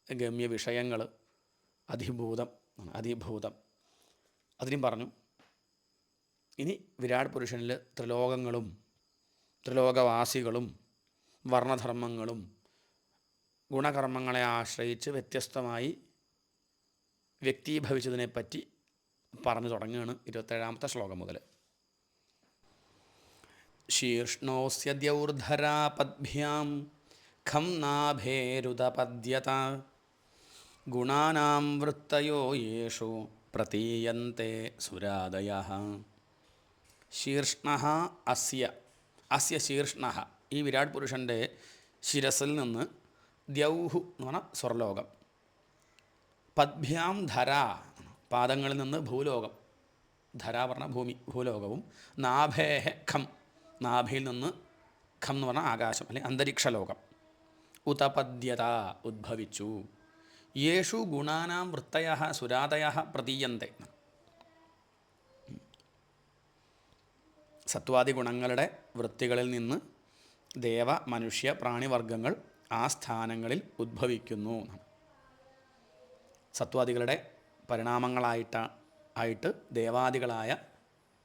ഗമ്യ വിഷയങ്ങൾ, അതിഭൂതം അതിനും പറഞ്ഞു. ഇനി വിരാട് പുരുഷനിൽ ത്രിലോകങ്ങളും ത്രിലോകവാസികളും വർണ്ണധർമ്മങ്ങളും ഗുണകർമ്മങ്ങളെ ആശ്രയിച്ച് വ്യത്യസ്തമായി വ്യക്തീഭവിച്ചതിനെപ്പറ്റി പറഞ്ഞു തുടങ്ങുകയാണ് 27ാമത്തെ ശ്ലോകം മുതൽ. ശീർഷ്ണോസ്യ ദ്യൗർധരാ പദ്ഭ്യാം ഖം നാഭേരുദപദ്യത ഗുണാനാം വൃത്തയോ യേഷു പ്രതീയന്തെ സുരാദയഃ. ശീർഷ്ണഃ അസ്യ ശീർഷ്ണഃ, ഈ വിരാട് പുരുഷൻ്റെ ശിരസിൽ നിന്ന് ദ്യൗഹു എന്ന് പറഞ്ഞാൽ സ്വർലോകം, പദ്ഭ്യാം ധര പാദങ്ങളിൽ നിന്ന് ഭൂലോകം, ധര പറഞ്ഞ ഭൂമി, ഭൂലോകവും, നാഭേഹ ഖം നാഭിയിൽ നിന്ന് ഖം എന്ന് പറഞ്ഞാൽ ആകാശം അല്ലെങ്കിൽ അന്തരീക്ഷലോകം, ഉതപദ്യത ഉദ്ഭവിച്ചു. യേഷു ഗുണാനാം വൃത്തയഃ സുരാദയഃ പ്രതീയന്തെ. സത്വാദി ഗുണങ്ങളുടെ വൃത്തികളിൽ നിന്ന് ദേവ മനുഷ്യ പ്രാണിവർഗങ്ങൾ ആ സ്ഥാനങ്ങളിൽ ഉദ്ഭവിക്കുന്നു. സത്വാദികളുടെ പരിണാമങ്ങളായിട്ട് ദേവാദികളായ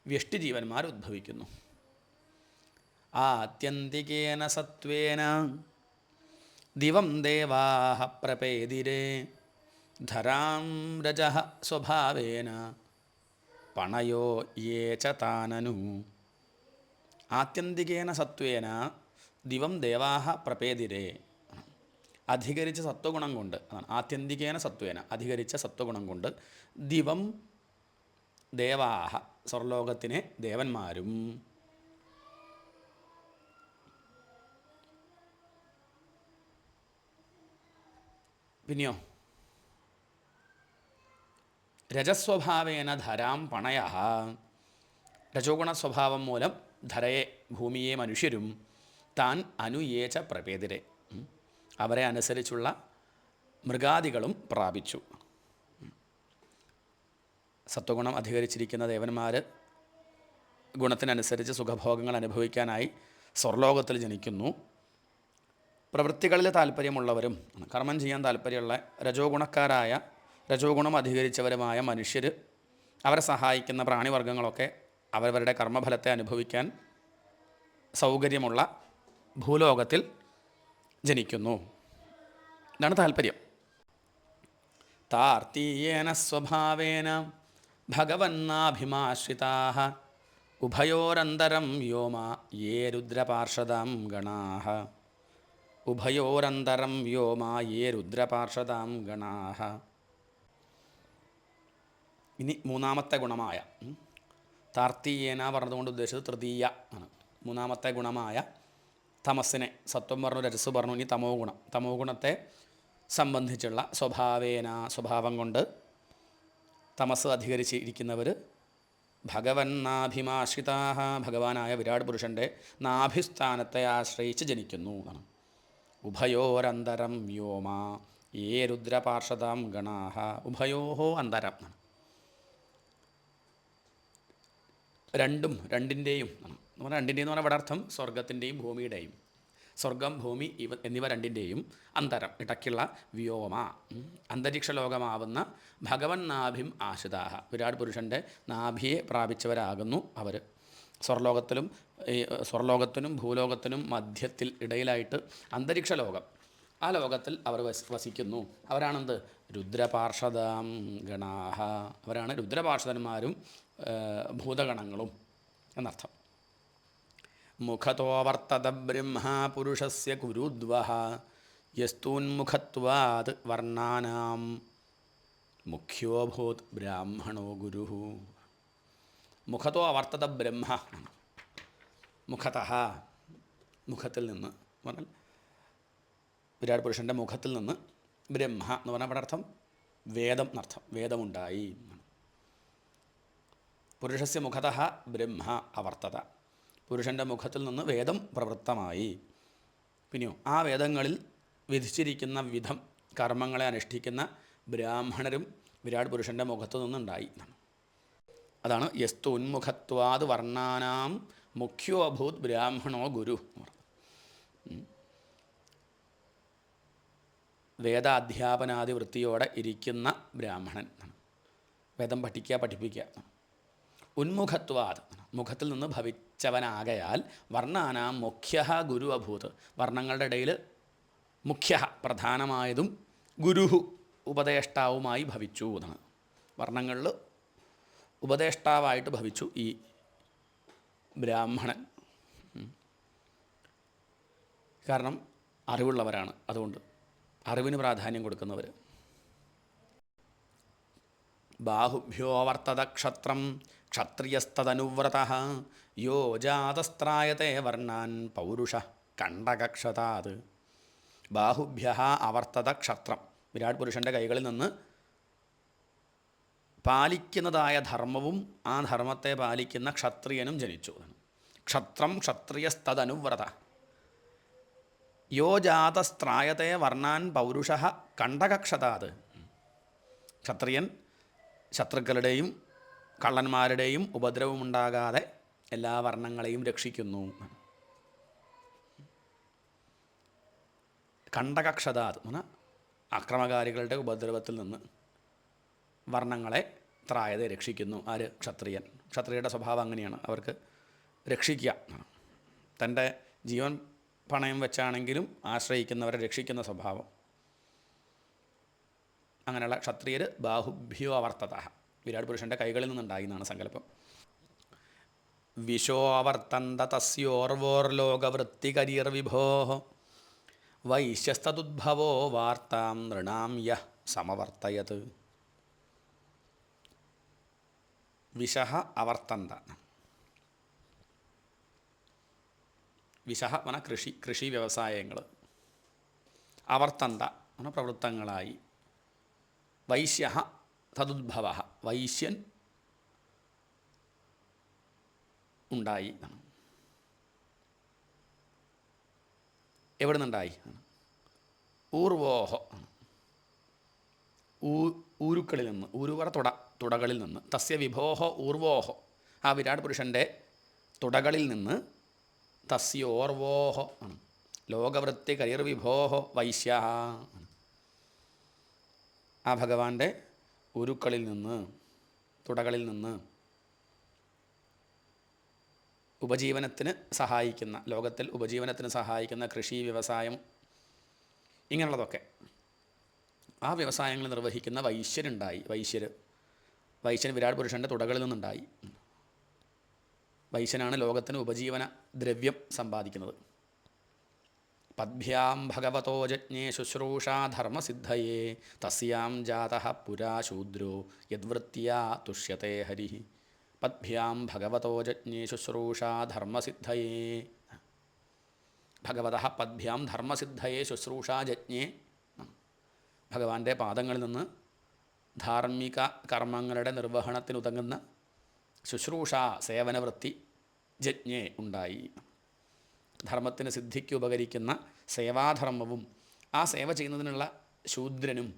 വ്യഷ്ടിജീവന്മാർ ഉദ്ഭവിക്കുന്നു. ആത്യന്തികേന സത്വേന ദിവം ദേവാഃ പ്രപേദിരേ ധരാം രജഃ സ്വഭാവേന പണയോ യേ ച താനനു. ആത്യന്തികേന സത്വേന ദിവം ദേവാഃ പ്രപേദിരേ, അധികരിച്ച സത്വഗുണം കൊണ്ട്, ആത്യന്തികേന സത്വേന അധികരിച്ച സത്വഗുണം കൊണ്ട് ദിവം ദേവാഃ സ്വർലോകത്തിനെ ദേവന്മാരും പിന്നെയോ രജസ്വഭാവേന ധരാം പണയഃ, രജോഗുണ സ്വഭാവം മൂലം ധരയെ ഭൂമിയെ മനുഷ്യരും താൻ അനുയേച്ച പ്രപേതിരെ അവരെ അനുസരിച്ചുള്ള മൃഗാദികളും പ്രാപിച്ചു. സത്വഗുണം അധികരിച്ചിരിക്കുന്ന ദേവന്മാർ ഗുണത്തിനനുസരിച്ച് സുഖഭോഗങ്ങൾ അനുഭവിക്കാനായി സ്വർലോകത്തിൽ ജനിക്കുന്നു. പ്രവൃത്തികളിൽ താല്പര്യമുള്ളവരും കർമ്മം ചെയ്യാൻ താല്പര്യമുള്ള രജോഗുണക്കാരായ രജോഗുണം അധികരിച്ചവരുമായ മനുഷ്യർ, അവരെ സഹായിക്കുന്ന പ്രാണിവർഗങ്ങളൊക്കെ അവരവരുടെ കർമ്മഫലത്തെ അനുഭവിക്കാൻ സൗകര്യമുള്ള ഭൂലോകത്തിൽ ജനിക്കുന്നു. ഇതാണ് താല്പര്യം. താർത്തീയേന സ്വഭാവേന ഭഗവന്നാഭിമാശ്രിതാഃ ഉഭയോരന്തരം വ്യോമ യേ രുദ്രപാർഷദാം ഗണാഃ. ഉഭയോരന്തരം വ്യോമ യേ രുദ്രപാർഷദാം ഗണാഃ. ഇനി മൂന്നാമത്തെ ഗുണമായ താർത്തീയേന പറഞ്ഞതുകൊണ്ട് ഉദ്ദേശിച്ചത് തൃതീയ ആണ്. മൂന്നാമത്തെ ഗുണമായ തമസ്സിനെ, സത്വം പറഞ്ഞു, രജസ് പറഞ്ഞു, ഇനി തമോ ഗുണം. തമോ ഗുണത്തെ സംബന്ധിച്ചുള്ള സ്വഭാവേന സ്വഭാവം കൊണ്ട് തമസ് അധികരിച്ചിരിക്കുന്നവർ ഭഗവന്നാഭിമാശ്രിതാഃ ഭഗവാനായ വിരാട് പുരുഷൻ്റെ നാഭിസ്ഥാനത്തെ ആശ്രയിച്ച് ജനിക്കുന്നു എന്നാണ്. ഉഭയോരന്തരം വ്യോമ യേ രുദ്രപാർഷദാം ഗണാഃ. ഉഭയോ അന്തരം, രണ്ടിൻ്റെയും എന്ന് പറഞ്ഞാൽ രണ്ടിൻ്റെയും എന്ന് പറഞ്ഞാൽ ഇവിടെ അർത്ഥം സ്വർഗത്തിൻ്റെയും ഭൂമിയുടെയും, സ്വർഗം ഭൂമി എന്നിവ രണ്ടിൻ്റെയും അന്തരം ഇടയ്ക്കുള്ള വ്യോമ അന്തരീക്ഷ ലോകമാവുന്ന ഭഗവൻ നാഭിം ആശ്രിതാഹ. വിരാട് പുരുഷൻ്റെ നാഭിയെ പ്രാപിച്ചവരാകുന്നു അവർ. സ്വർലോകത്തിനും ഭൂലോകത്തിനും മധ്യത്തിൽ ഇടയിലായിട്ട് അന്തരീക്ഷ ലോകം, ആ ലോകത്തിൽ അവർ വസിക്കുന്നു. അവരാണെന്ത്? രുദ്രപാർഷദാം ഗണാഃ. അവരാണ് രുദ്രപാർഷദന്മാരും ഭൂതഗണങ്ങളും എന്നർത്ഥം. മുഖതോ വർത്തത ബ്രഹ്മ പുരുഷസ്യ കുരുദ്വഃ യസ്തൂന്മുഖത്വാത് വർണ്ണാനാം മുഖ്യോഭൂത് ബ്രാഹ്മണോ ഗുരുഃ. മുഖതോ അവർത്തത ബ്രഹ്മ, മുഖതഃ മുഖത്തിൽ നിന്ന് പറഞ്ഞാൽ വിരാട് പുരുഷൻ്റെ മുഖത്തിൽ നിന്ന് ബ്രഹ്മ എന്ന് പറഞ്ഞാൽ അവിടെ അർത്ഥം വേദം എന്നർത്ഥം, വേദമുണ്ടായി. പുരുഷസ്യ മുഖതഃ ബ്രഹ്മ അവർത്തത, പുരുഷൻ്റെ മുഖത്തിൽ നിന്ന് വേദം പ്രവൃത്തമായി. പിന്നെയോ ആ വേദങ്ങളിൽ വിധിച്ചിരിക്കുന്ന വിധം കർമ്മങ്ങളെ അനുഷ്ഠിക്കുന്ന ബ്രാഹ്മണരും വിരാട് പുരുഷൻ്റെ മുഖത്തു നിന്നുണ്ടായി. അതാണ് യസ്തു ഉന്മുഖത്വാത് വർണ്ണാനാം മുഖ്യോ അഭൂത് ബ്രാഹ്മണോ ഗുരു. വേദാധ്യാപനാദി വൃത്തിയോടെ ഇരിക്കുന്ന ബ്രാഹ്മണൻ, വേദം പഠിപ്പിക്കുക. ഉന്മുഖത്വാത് മുഖത്തിൽ നിന്ന് ഭവിച്ചവനാകയാൽ വർണ്ണാനാം മുഖ്യ ഗുരു അഭൂത്, വർണ്ണങ്ങളുടെ ഇടയിൽ മുഖ്യ പ്രധാനമായതും ഗുരുഹു ഉപദേഷ്ടാവുമായി ഭവിച്ചു എന്നാണ്. വർണ്ണങ്ങളിൽ ഉപദേഷ്ടാവായിട്ട് ഭവിച്ചു ഈ ബ്രാഹ്മണൻ. കാരണം അറിവുള്ളവരാണ്, അതുകൊണ്ട് അറിവിന് പ്രാധാന്യം കൊടുക്കുന്നവർ. ബാഹുഭ്യോ വർത്തത ക്ഷത്രം ക്ഷത്രിയസ്തനുവ്രതഃ യോ ജാതസ്ത്രായത്തെ വർണ്ണാൻ പൗരുഷ കണ്ടകക്ഷതാത്. ബാഹുഭ്യ അവർത്തത ക്ഷത്രം, വിരാട് പുരുഷൻ്റെ കൈകളിൽ നിന്ന് പാലിക്കുന്നതായ ധർമ്മവും ആ ധർമ്മത്തെ പാലിക്കുന്ന ക്ഷത്രിയനും ജനിച്ചു. ക്ഷത്രം ക്ഷത്രിയസ്തനുവ്രത യോ ജാതസ്ത്രായത്തെ വർണ്ണാൻ പൗരുഷ കണ്ടകക്ഷതാത്. ക്ഷത്രിയൻ ശത്രുക്കളുടെയും കള്ളന്മാരുടെയും ഉപദ്രവമുണ്ടാകാതെ എല്ലാ വർണ്ണങ്ങളെയും രക്ഷിക്കുന്നു. കണ്ടകക്ഷതാത് എന്ന് പറഞ്ഞാൽ അക്രമകാരികളുടെ ഉപദ്രവത്തിൽ നിന്ന് വർണ്ണങ്ങളെ ത്രായതെ രക്ഷിക്കുന്നു. ആര്? ക്ഷത്രിയൻ. ക്ഷത്രിയയുടെ സ്വഭാവം അങ്ങനെയാണ്, അവർക്ക് രക്ഷിക്കുക. തൻ്റെ ജീവൻ പണയം വെച്ചാണെങ്കിലും ആശ്രയിക്കുന്നവരെ രക്ഷിക്കുന്ന സ്വഭാവം. അങ്ങനെയുള്ള ക്ഷത്രിയർ ബാഹുഭ്യോ അവർത്തത, വിരാട് പുരുഷൻ്റെ കൈകളിൽ നിന്നുണ്ടായി എന്നാണ് സങ്കല്പം. വിശോ അവർത്തന്ത തസ്യോർവോർലോകവൃത്തികരിർവിഭോ വൈശ്യസ്തദുദ്ഭവോ വാർത്താം നൃണാം യഃ സമവർത്തയത്. വിശഃ അവർത്തന്ത, വിശഃ പറഞ്ഞാൽ കൃഷി വ്യവസായങ്ങൾ, അവർത്തന്ത പറഞ്ഞാൽ പ്രവൃത്തങ്ങളായി, വൈശ്യ തദുദ്ഭവ വൈശ്യൻ ഉണ്ടായി. എവിടെ നിന്നുണ്ടായി? ഊർവോഹ ഊരുക്കളിൽ നിന്ന്, ഊരുവറ തുടകളിൽ നിന്ന്, തസ്യ വിഭോഹ ഊർവോഹ ആ വിരാട് പുരുഷൻ്റെ തുടകളിൽ നിന്ന്, തസ്യോർവോഹ ലോകവൃത്തി കരിർവിഭോഹ വൈശ്യ ആ ഭഗവാന്റെ ഉരുക്കളിൽ നിന്ന്, തുടകളിൽ നിന്ന് ഉപജീവനത്തിന് സഹായിക്കുന്ന, ലോകത്തിൽ ഉപജീവനത്തിന് സഹായിക്കുന്ന കൃഷി വ്യവസായം ഇങ്ങനെയുള്ളതൊക്കെ ആ വ്യവസായങ്ങൾ നിർവഹിക്കുന്ന വൈശ്യരുണ്ടായി. വൈശ്യൻ വിരാട് പുരുഷൻ്റെ തുടകളിൽ നിന്നുണ്ടായി. വൈശ്യനാണ് ലോകത്തിന് ഉപജീവന ദ്രവ്യം സമ്പാദിക്കുന്നത്. പദ്ഭ്യാം ഭഗവതോ ജജ്ഞേ ശുശ്രൂഷാധർമ്മസിദ്ധയേ തസ്യാം ജാതഃ പുരാ ശൂദ്രോ യദ്വൃത്യാ തുഷ്യത്തെ ഹരിഃ. പദ്ഭ്യാം ഭഗവതോ ജജ്ഞേ ശുശ്രൂഷാധർമ്മസിദ്ധയേ, ഭഗവതഃ പദ്ഭ്യാം ധർമ്മസിദ്ധയേ ശുശ്രൂഷാജജ്ഞേ, ഭഗവാന്റെ പാദങ്ങളിൽ നിന്ന് ധാർമ്മിക കർമ്മങ്ങളുടെ നിർവഹണത്തിനുതകുന്ന ശുശ്രൂഷ സേവനവൃത്തി ജജ്ഞേ ഉണ്ടായി. ധർമ്മത്തിന് സിദ്ധിക്ക് ഉപകരിക്കുന്ന സേവാധർമ്മവും ആ സേവ ചെയ്യുന്നതിനുള്ള ശൂദ്രനും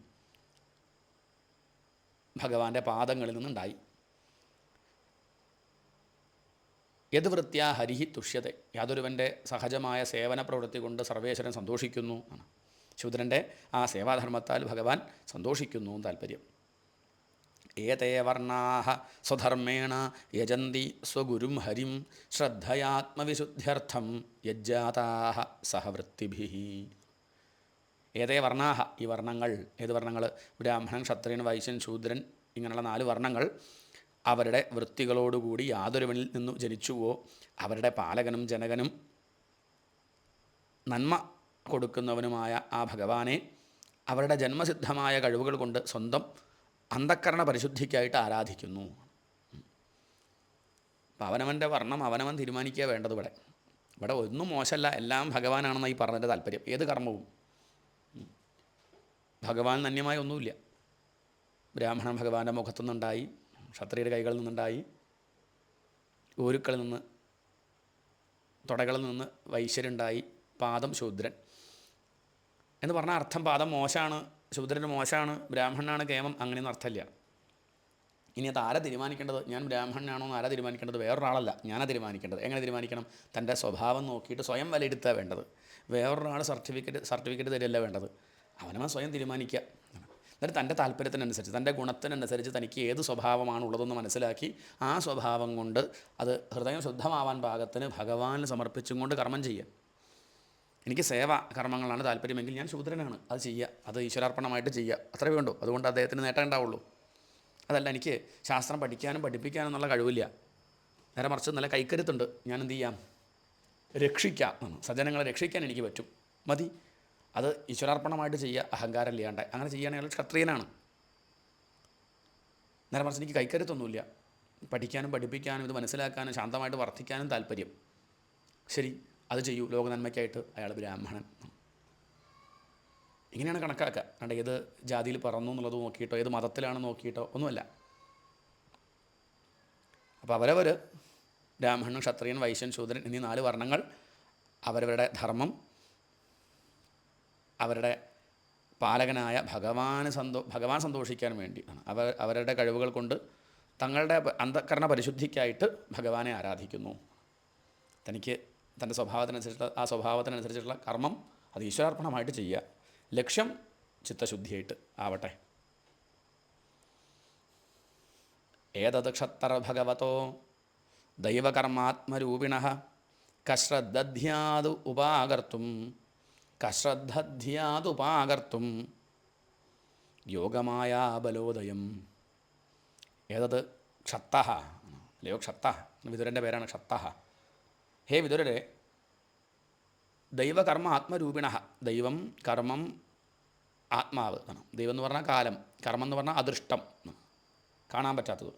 ഭഗവാന്റെ പാദങ്ങളിൽ നിന്നുണ്ടായി. യത് വൃത്യാ ഹരിഹി തുഷ്യത്തെ, യാതൊരുവൻ്റെ സഹജമായ സേവന പ്രവൃത്തി കൊണ്ട് സർവേശ്വരൻ സന്തോഷിക്കുന്നു ആണ്. ശൂദ്രൻ്റെ ആ സേവാധർമ്മത്താൽ ഭഗവാൻ സന്തോഷിക്കുന്നു താല്പര്യം. ഏതേ വർണ്ണാഹ സ്വധർമ്മേണ യജന്തി സ്വഗുരും ഹരിം ശ്രദ്ധയാത്മവിശുദ്ധ്യർത്ഥം യജ്ജാതാഹ സഹവൃത്തിഭിः. ഏതേ വർണ്ണാഹ, ഈ വർണ്ണങ്ങൾ, ഏത് വർണ്ണങ്ങൾ? ബ്രാഹ്മണൻ, ക്ഷത്രിയൻ, വൈശ്യൻ, ശൂദ്രൻ, ഇങ്ങനെയുള്ള 4 വർണ്ണങ്ങൾ അവരുടെ വൃത്തികളോടുകൂടി യാതൊരുവനിൽ നിന്നു ജനിച്ചുവോ അവരുടെ പാലകനും ജനകനും നന്മ കൊടുക്കുന്നവനുമായ ആ ഭഗവാനെ അവരുടെ ജന്മസിദ്ധമായ കഴിവുകൾ കൊണ്ട് സ്വന്തം അന്ധക്കരണ പരിശുദ്ധിക്കായിട്ട് ആരാധിക്കുന്നു. അപ്പം അവനവൻ്റെ വർണ്ണം അവനവൻ തീരുമാനിക്കുക വേണ്ടത്. ഇവിടെ ഒന്നും മോശമല്ല, എല്ലാം ഭഗവാനാണെന്നാണ് ഈ പറഞ്ഞതിൻ്റെ താല്പര്യം. ഏത് കർമ്മവും ഭഗവാൻ നന്യമായ ഒന്നുമില്ല. ബ്രാഹ്മണൻ ഭഗവാന്റെ മുഖത്തു നിന്നുണ്ടായി, ക്ഷത്രിയരുടെ കൈകളിൽ നിന്നുണ്ടായി, ഊരുക്കളിൽ നിന്ന്, തുടകളിൽ നിന്ന് വൈശ്യരുണ്ടായി, പാദം ശൂദ്രൻ എന്ന് പറഞ്ഞാൽ അർത്ഥം പാദം മോശമാണ്, ശൂദ്രന് മോശമാണ്, ബ്രാഹ്മണനാണ് കേമം, അങ്ങനെയൊന്നും അർത്ഥമില്ല. ഇനി അത് ആരാ തീരുമാനിക്കേണ്ടത്? ഞാൻ ബ്രാഹ്മണനാണോ എന്ന് ആരാ തീരുമാനിക്കേണ്ടത്? വേറൊരാളല്ല, ഞാനാ തീരുമാനിക്കേണ്ടത്. എങ്ങനെ തീരുമാനിക്കണം? തൻ്റെ സ്വഭാവം നോക്കിയിട്ട് സ്വയം വിലയിരുത്തുക വേണ്ടത്. വേറൊരാൾ സർട്ടിഫിക്കറ്റ് തരികയല്ല വേണ്ടത്. അവനവൻ സ്വയം തീരുമാനിക്കുക. എന്നിട്ട് തൻ്റെ താല്പര്യത്തിനനുസരിച്ച്, തൻ്റെ ഗുണത്തിനനുസരിച്ച് തനിക്ക് ഏത് സ്വഭാവമാണ് ഉള്ളതെന്ന് മനസ്സിലാക്കി ആ സ്വഭാവം കൊണ്ട് അത് ഹൃദയം ശുദ്ധമാവാൻ പാകത്തിന് ഭഗവാന് സമർപ്പിച്ചും കൊണ്ട് കർമ്മം ചെയ്യുക. എനിക്ക് സേവ കർമ്മങ്ങളാണ് താല്പര്യമെങ്കിൽ ഞാൻ ശൂദ്രനാണ്, അത് ചെയ്യുക, അത് ഈശ്വരാർപ്പണമായിട്ട് ചെയ്യുക, അത്രയേ വേണ്ടൂ. അതുകൊണ്ട് അദ്ദേഹത്തിന് നേട്ടം ഉണ്ടാവുള്ളൂ. അതല്ല, എനിക്ക് ശാസ്ത്രം പഠിക്കാനും പഠിപ്പിക്കാനും എന്നുള്ള കഴിവില്ല, നേരെ മറിച്ച് നല്ല കൈക്കരുത്തുണ്ട്, ഞാൻ എന്ത് ചെയ്യാം? രക്ഷിക്കാം, സജ്ജനങ്ങളെ രക്ഷിക്കാൻ എനിക്ക് പറ്റും, മതി. അത് ഈശ്വരാർപ്പണമായിട്ട് ചെയ്യുക, അഹങ്കാരം ഇല്ലാണ്ട്. അങ്ങനെ ചെയ്യുകയാണെങ്കിൽ ക്ഷത്രിയനാണ്. നേരെ മറിച്ച് എനിക്ക് കൈക്കരുത്തൊന്നുമില്ല, പഠിക്കാനും പഠിപ്പിക്കാനും ഇത് മനസ്സിലാക്കാനും ശാന്തമായിട്ട് വർദ്ധിക്കാനും താല്പര്യം. ശരി, അത് ചെയ്യൂ, ലോകനന്മയ്ക്കായിട്ട്. അയാൾ ബ്രാഹ്മണൻ. ഇങ്ങനെയാണ് കണക്കാക്കുക. കണ്ട ഏത് ജാതിയിൽ പറന്നു എന്നുള്ളത് നോക്കിയിട്ടോ ഏത് മതത്തിലാണ് നോക്കിയിട്ടോ ഒന്നുമല്ല. അപ്പോൾ അവരവർ ബ്രാഹ്മണൻ, ക്ഷത്രിയൻ, വൈശ്യൻ, ശൂദ്രൻ എന്നീ 4 വർണ്ണങ്ങൾ അവരവരുടെ ധർമ്മം അവരുടെ പാലകനായ ഭഗവാൻ സന്തോഷിക്കാൻ വേണ്ടി അവരുടെ കഴിവുകൾ കൊണ്ട് തങ്ങളുടെ അന്ധകരണ പരിശുദ്ധിക്കായിട്ട് ഭഗവാനെ ആരാധിക്കുന്നു. തനിക്ക് തൻ്റെ ആ സ്വഭാവത്തിനനുസരിച്ചുള്ള കർമ്മം അത് ഈശ്വരാർപ്പണമായിട്ട് ചെയ്യുക. ലക്ഷ്യം ചിത്തശുദ്ധിയായിട്ട് ആവട്ടെ. ഏതത് ക്ഷത്ര ഭഗവതോ ദൈവകർമാത്മരൂപിണഃ കശ്രദ്ധധ്യാതു ഉപാകർത്തും യോഗമായാ ബലോദയം. ഏതത് ക്ഷത്തഃ, അല്ലയോ ക്ഷത്ത, വിതുരൻ്റെ പേരാണ് ക്ഷത്തഃ. ഹേ വിതുരരെ, ദൈവകർമ്മ ആത്മരൂപിണഃ, ദൈവം, കർമ്മം, ആത്മാവ് ആണ്. ദൈവം എന്ന് പറഞ്ഞാൽ കാലം, കർമ്മം എന്ന് പറഞ്ഞാൽ അദൃഷ്ടം, കാണാൻ പറ്റാത്തത്.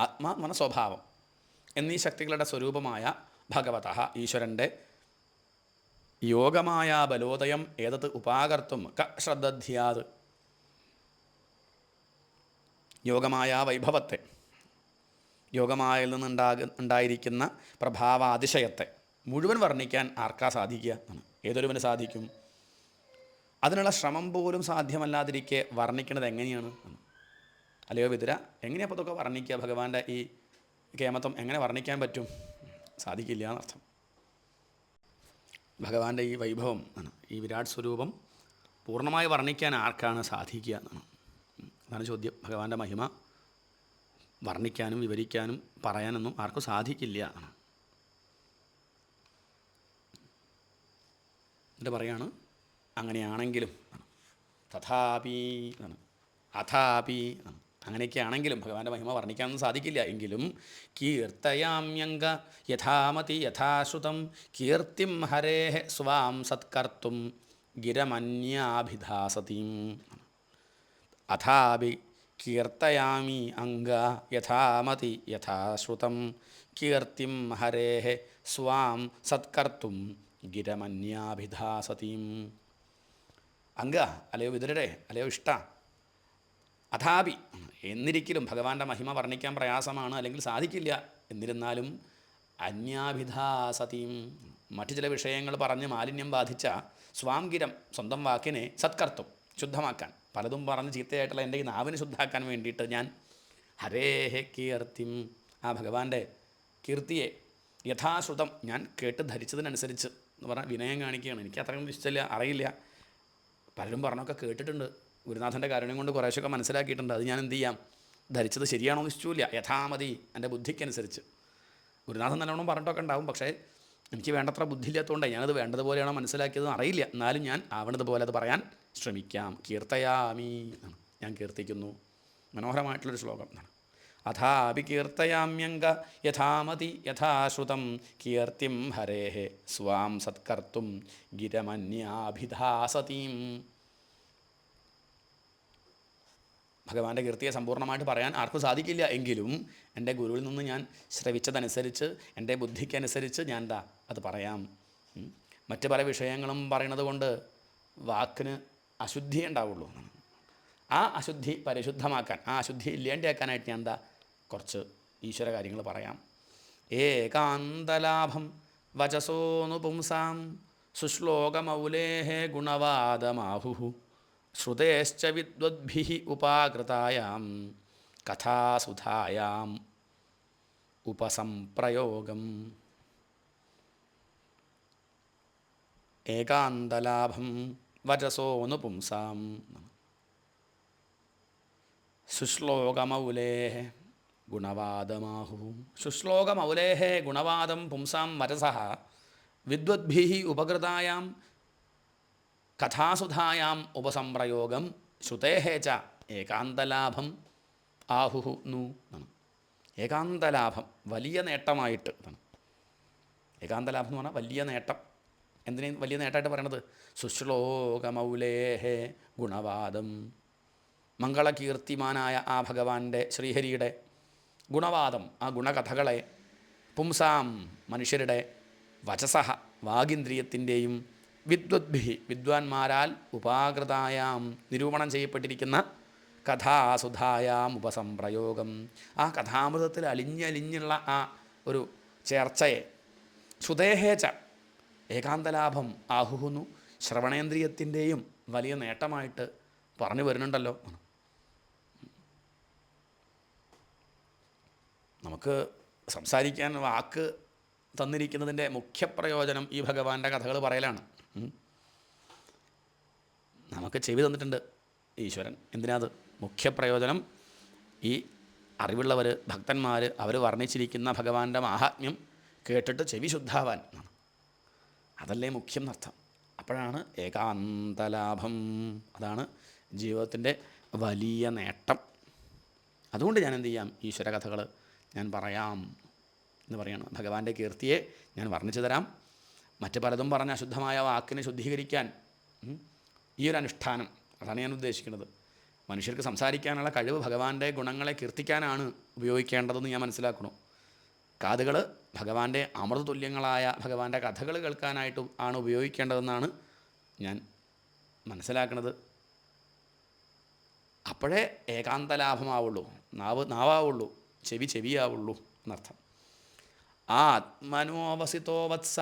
ആത്മാ എന്ന് പറഞ്ഞാൽ സ്വഭാവം എന്നീ ശക്തികളുടെ സ്വരൂപമായ ഭഗവതഃ, ഈശ്വരൻ്റെ യോഗമായ ബലോദയം ഏതത് ഉപാകർത്തും ശ്രദ്ധധ്യാത്, യോഗമായ വൈഭവത്തെ, യോഗമായിൽ നിന്നുണ്ടായിരിക്കുന്ന പ്രഭാവാതിശയത്തെ മുഴുവൻ വർണ്ണിക്കാൻ ആർക്കാ സാധിക്കുക? ഏതൊരുവന് സാധിക്കും? അതിനുള്ള ശ്രമം പോലും സാധ്യമല്ലാതിരിക്കെ വർണ്ണിക്കുന്നത് എങ്ങനെയാണ്? അല്ലയോ വിതുര, എങ്ങനെയാണ് അപ്പോൾ ഇതൊക്കെ വർണ്ണിക്കുക? ഭഗവാന്റെ ഈ കേമത്വം എങ്ങനെ വർണ്ണിക്കാൻ പറ്റും? സാധിക്കില്ല എന്നർത്ഥം. ഭഗവാന്റെ ഈ വൈഭവം, ഈ വിരാട് സ്വരൂപം പൂർണ്ണമായി വർണ്ണിക്കാൻ ആർക്കാണ് സാധിക്കുക എന്നാണ്. അതാണ് ചോദ്യം. ഭഗവാന്റെ മഹിമ വർണ്ണിക്കാനും വിവരിക്കാനും പറയാനൊന്നും ആർക്കും സാധിക്കില്ല എന്നാണ്. എന്നിട്ട് പറയാണ്, അങ്ങനെയാണെങ്കിലും തഥാപി അഥാപി, അങ്ങനെയൊക്കെ ആണെങ്കിലും ഭഗവാന്റെ മഹിമ വർണ്ണിക്കാനൊന്നും സാധിക്കില്ല. എങ്കിലും കീർത്തയാമ്യംഗ യഥാമതി യഥാശ്രുതം കീർത്തിം ഹരേഃ സ്വാം സത്കർത്തും ഗിരമന്യാഭിധാസതീം. അഥാപി കീർത്തയാമി അംഗ യഥാമതി യഥാശ്രുതം കീർത്തിം ഹരേഃ സ്വാം സത്കർത്തും ഗിരമന്യാഭിധാസതീം. അംഗ, അല്ലയോ വിതുരരെ, അല്ലയോ ഇഷ്ട, അഥാപി, എന്നിരിക്കലും ഭഗവാന്റെ മഹിമ വർണ്ണിക്കാൻ പ്രയാസമാണ്, അല്ലെങ്കിൽ സാധിക്കില്ല. എന്നിരുന്നാലും അന്യാഭിധാസതീം. മറ്റു ചില വിഷയങ്ങൾ പറഞ്ഞ് മാലിന്യം ബാധിച്ച സ്വാംഗിരം സ്വന്തം വാക്കിനെ സത്കർത്തും ശുദ്ധമാക്കാൻ, പലതും പറഞ്ഞ് ചീത്തയായിട്ടുള്ള എൻ്റെ ഈ നാവിന് ശുദ്ധാക്കാൻ വേണ്ടിയിട്ട് ഞാൻ ഹരേഹെ കീർത്തിം, ആ ഭഗവാന്റെ കീർത്തിയെ യഥാശ്രുതം ഞാൻ കേട്ട് ധരിച്ചതിനനുസരിച്ച് എന്ന് പറഞ്ഞാൽ വിനയം കാണിക്കുകയാണ്. എനിക്ക് അത്രയും ഇഷ്ടമില്ല, അറിയില്ല, പലരും പറഞ്ഞൊക്കെ കേട്ടിട്ടുണ്ട്, ഗുരുനാഥൻ്റെ കാരുണ്യം കൊണ്ട് കുറേശ്ശൊക്കെ മനസ്സിലാക്കിയിട്ടുണ്ട്. അത് ഞാൻ എന്ത് ചെയ്യാം, ധരിച്ചത് ശരിയാണോ എന്ന് ഇഷ്ടമില്ല, യഥാമതി എൻ്റെ ബുദ്ധിക്കനുസരിച്ച്. ഗുരുനാഥൻ നല്ലോണം പറഞ്ഞിട്ടൊക്കെ ഉണ്ടാവും, പക്ഷേ എനിക്ക് വേണ്ടത്ര ബുദ്ധിയില്ലാത്തതുകൊണ്ടാണ് ഞാനത് വേണ്ടതുപോലെയാണോ മനസ്സിലാക്കിയതെന്ന് അറിയില്ല. എന്നാലും ഞാൻ ആവണതുപോലെ അത് പറയാൻ ശ്രമിക്കാം. കീർത്തയാമി, ഞാൻ കീർത്തിക്കുന്നു. മനോഹരമായിട്ടുള്ളൊരു ശ്ലോകം എന്നാണ്. അഥാപി കീർത്തയാമ്യംഗ യഥാമതി യഥാശ്രുതം കീർത്തിം ഹരേഹെ സ്വാം സത്കർത്തും ഗിരമന്യാഭിധാസതീം. ഭഗവാന്റെ കീർത്തിയെ സമ്പൂർണ്ണമായിട്ട് പറയാൻ ആർക്കും സാധിക്കില്ല. എങ്കിലും എൻ്റെ ഗുരുവിൽ നിന്ന് ഞാൻ ശ്രവിച്ചതനുസരിച്ച്, എൻ്റെ ബുദ്ധിക്കനുസരിച്ച് ഞാൻ അത് പറയാം. മറ്റ് പല വിഷയങ്ങളും പറയണത് കൊണ്ട് വാക്കിന് അശുദ്ധി ഉണ്ടാവുള്ളൂ. ആ അശുദ്ധി പരിശുദ്ധമാക്കാൻ, ആ അശുദ്ധി ഇല്ലാണ്ടാക്കാനായിട്ട് ഞാൻ കുറച്ച് ഈശ്വര കാര്യങ്ങൾ പറയാം. ഏകാന്തലാഭം വചസോനു പുംസാം സുശ്ലോകമൗലേഹ ഗുണവാദമാഹു ശ്രുതേശ്ച വിദ്വദ്ഭിഃ ഉപാകൃതായാം കഥാസുധായാം ഉപസംപ്രയോഗം. ഏകാന്തലാഭം വചസോനു പുംസാം സുശ്ലോകമൗലേഹ ഗുണവാദമാഹു. ശുശ്ലോകമൗലേഹ ഗുണവാദം പുംസാം വചസഃ വിദ്വദ്ഭിഃ ഉപകൃതായാം കഥാസുധായാം ഉപസംപ്രയോഗം ശ്രുതേഹ ച ഏകാന്തലാഭം ആഹുഹു നു. ഏകാന്തലാഭം വലിയ നേട്ടമായിട്ട്. ഏകാന്തലാഭം എന്ന് പറഞ്ഞാൽ വലിയ നേട്ടം. എന്തിനേയും വലിയ നേട്ടമായിട്ട് പറയണത്? സുശ്ലോകമൗലേഹ ഗുണവാദം, മംഗളകീർത്തിമാനായ ആ ഭഗവാന്റെ ശ്രീഹരിയുടെ ഗുണവാദം, ആ ഗുണകഥകളെ, പുംസാം മനുഷ്യരുടെ, വചസഹ വാഗിന്ദ്രിയത്തിൻ്റെയും, വിദ്വദ്ഭി വിദ്വാൻമാരാൽ, ഉപാകൃതായാം നിരൂപണം ചെയ്യപ്പെട്ടിരിക്കുന്ന കഥാസുധായാം ഉപസംപ്രയോഗം, ആ കഥാമൃതത്തിൽ അലിഞ്ഞലിഞ്ഞുള്ള ആ ഒരു ചേർച്ചയെ, ശ്രുതേഹേച്ച ഏകാന്തലാഭം ആഹുഹുന്നു ശ്രവണേന്ദ്രിയത്തിൻ്റെയും വലിയ നേട്ടമായിട്ട് പറഞ്ഞു വരുന്നുണ്ടല്ലോ. നമുക്ക് സംസാരിക്കാൻ വാക്ക് തന്നിരിക്കുന്നതിൻ്റെ മുഖ്യപ്രയോജനം ഈ ഭഗവാന്റെ കഥകൾ പറയലാണ്. നമുക്ക് ചെവി തന്നിട്ടുണ്ട് ഈശ്വരൻ. എന്തിനാത്? മുഖ്യപ്രയോജനം ഈ അറിവുള്ളവർ, ഭക്തന്മാർ, അവർ വർണ്ണിച്ചിരിക്കുന്ന ഭഗവാന്റെ മാഹാത്മ്യം കേട്ടിട്ട് ചെവി ശുദ്ധാവാൻ. അതല്ലേ മുഖ്യം എന്നർത്ഥം. അപ്പോഴാണ് ഏകാന്തലാഭം, അതാണ് ജീവിതത്തിൻ്റെ വലിയ നേട്ടം. അതുകൊണ്ട് ഞാൻ എന്ത് ചെയ്യാം, ഈശ്വര കഥകൾ ഞാൻ പറയാം എന്ന് പറയാണ്. ഭഗവാന്റെ കീർത്തിയെ ഞാൻ വർണ്ണിച്ചു തരാം. മറ്റ് പലതും പറഞ്ഞ അശുദ്ധമായ വാക്കിനെ ശുദ്ധീകരിക്കാൻ ഈ ഒരു അനുഷ്ഠാനം, അതാണ് ഞാൻ ഉദ്ദേശിക്കുന്നത്. മനുഷ്യർക്ക് സംസാരിക്കാനുള്ള കഴിവ് ഭഗവാന്റെ ഗുണങ്ങളെ കീർത്തിക്കാനാണ് ഉപയോഗിക്കേണ്ടതെന്ന് ഞാൻ മനസ്സിലാക്കണം. കാതുകൾ ഭഗവാന്റെ അമൃതതുല്യങ്ങളായ ഭഗവാന്റെ കഥകൾ കേൾക്കാനായിട്ട് ആണ് ഉപയോഗിക്കേണ്ടതെന്നാണ് ഞാൻ മനസ്സിലാക്കുന്നത്. അപ്പോഴേ ഏകാന്തലാഭമാവുള്ളൂ, നാവാവുള്ളൂ, ചെവിയാവുള്ളൂ എന്നർത്ഥം. ആത്മനോവസിതോ വത്സ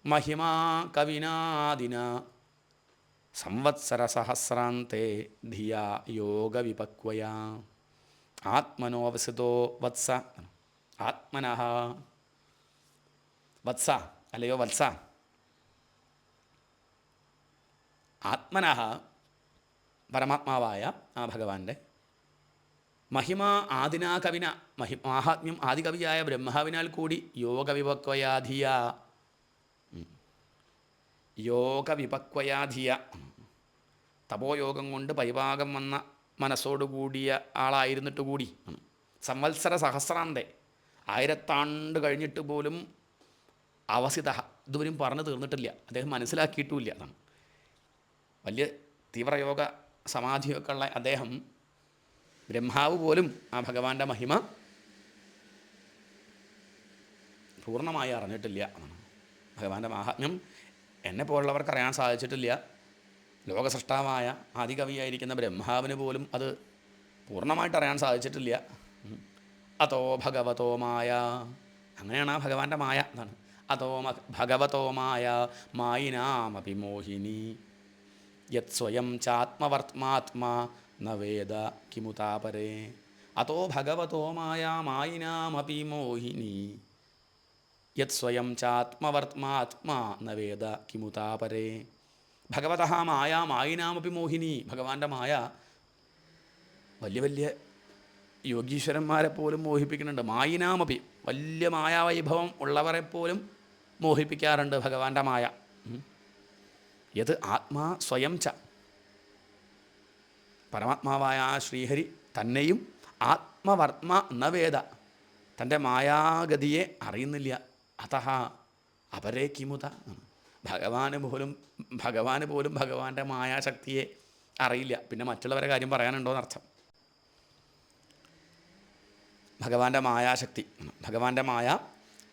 മഹിമാ കവിനാദിന സംവത്സരസഹസ്രാന്തേ ധിയാ യോഗവിപക്വയാ. ആത്മനോവസിതോ വത്സ, ആത്മനഃ വത്സ അല്ലയോ വത്സ, ആത്മനഃ പരമാത്മാവായ ആ ഭഗവാന്റെ മഹിമ ആദിനാ കവിന, മാഹാത്മ്യം ആദികവിയായ ബ്രഹ്മാവിനാൽ കൂടി യോഗവിപക്വയാധിയ, യോഗവിപക്വയാധിയ തപോയോഗം കൊണ്ട് പരിഭാഗം വന്ന മനസ്സോടുകൂടിയ ആളായിരുന്നിട്ട് കൂടി സംവത്സര സഹസ്രാന്തേ 1000 ആണ്ട് കഴിഞ്ഞിട്ട് പോലും അവസിത ഇതുവരും പറഞ്ഞു തീർന്നിട്ടില്ല, അദ്ദേഹം മനസ്സിലാക്കിയിട്ടുമില്ല. അതാണ് വലിയ തീവ്രയോഗ സമാധിയൊക്കെ ഉള്ള അദ്ദേഹം, ബ്രഹ്മാവ് പോലും ആ ഭഗവാന്റെ മഹിമ പൂർണ്ണമായി അറിഞ്ഞിട്ടില്ല. ഭഗവാന്റെ മാഹാത്മ്യം എന്നെപ്പോലുള്ളവർക്ക് അറിയാൻ സാധിച്ചിട്ടില്ല. ലോകസൃഷ്ടാവായ ആദികവിയായിരിക്കുന്ന ബ്രഹ്മാവിന് പോലും അത് പൂർണ്ണമായിട്ട് അറിയാൻ സാധിച്ചിട്ടില്ല. അതോ ഭഗവതോ മായ, അങ്ങനെയാണ് ആ ഭഗവാന്റെ മായ എന്നാണ്. അതോ ഭഗവതോ മായ മായിനാമപി മോഹിനി യത് സ്വയം ചാത്മവർമാത്മാ ന വേദ കിമുതാപരേ. അതോ ഭഗവതോ മായ മായിനാമപി മോഹിനി യത് സ്വയം ചാത്മവർമാത്മാ ന വേദ കിമുതാപരേ. ഭഗവതഃ മായ മായിനാമപി മോഹിനി. ഭഗവാന്റെ മായ വലിയ വലിയ യോഗീശ്വരന്മാരെ പോലും മോഹിപ്പിക്കുന്നുണ്ട്. മായിനാമപി, വലിയ മായാവൈഭവം ഉള്ളവരെപ്പോലും മോഹിപ്പിക്കാറുണ്ട് ഭഗവാന്റെ മായ. യത് ആത്മാ സ്വയം ച, പരമാത്മാവായ ആ ശ്രീഹരി തന്നെയും ആത്മവർമ്മ ന വേദ, തൻ്റെ മായാഗതിയെ അറിയുന്നില്ല. അതഃ അപരേ കിമുത, ഭഗവാന് പോലും ഭഗവാന്റെ മായാശക്തിയെ അറിയില്ല. പിന്നെ മറ്റുള്ളവരെ കാര്യം പറയാനുണ്ടോയെന്നർത്ഥം. ഭഗവാന്റെ മായാശക്തി, ഭഗവാന്റെ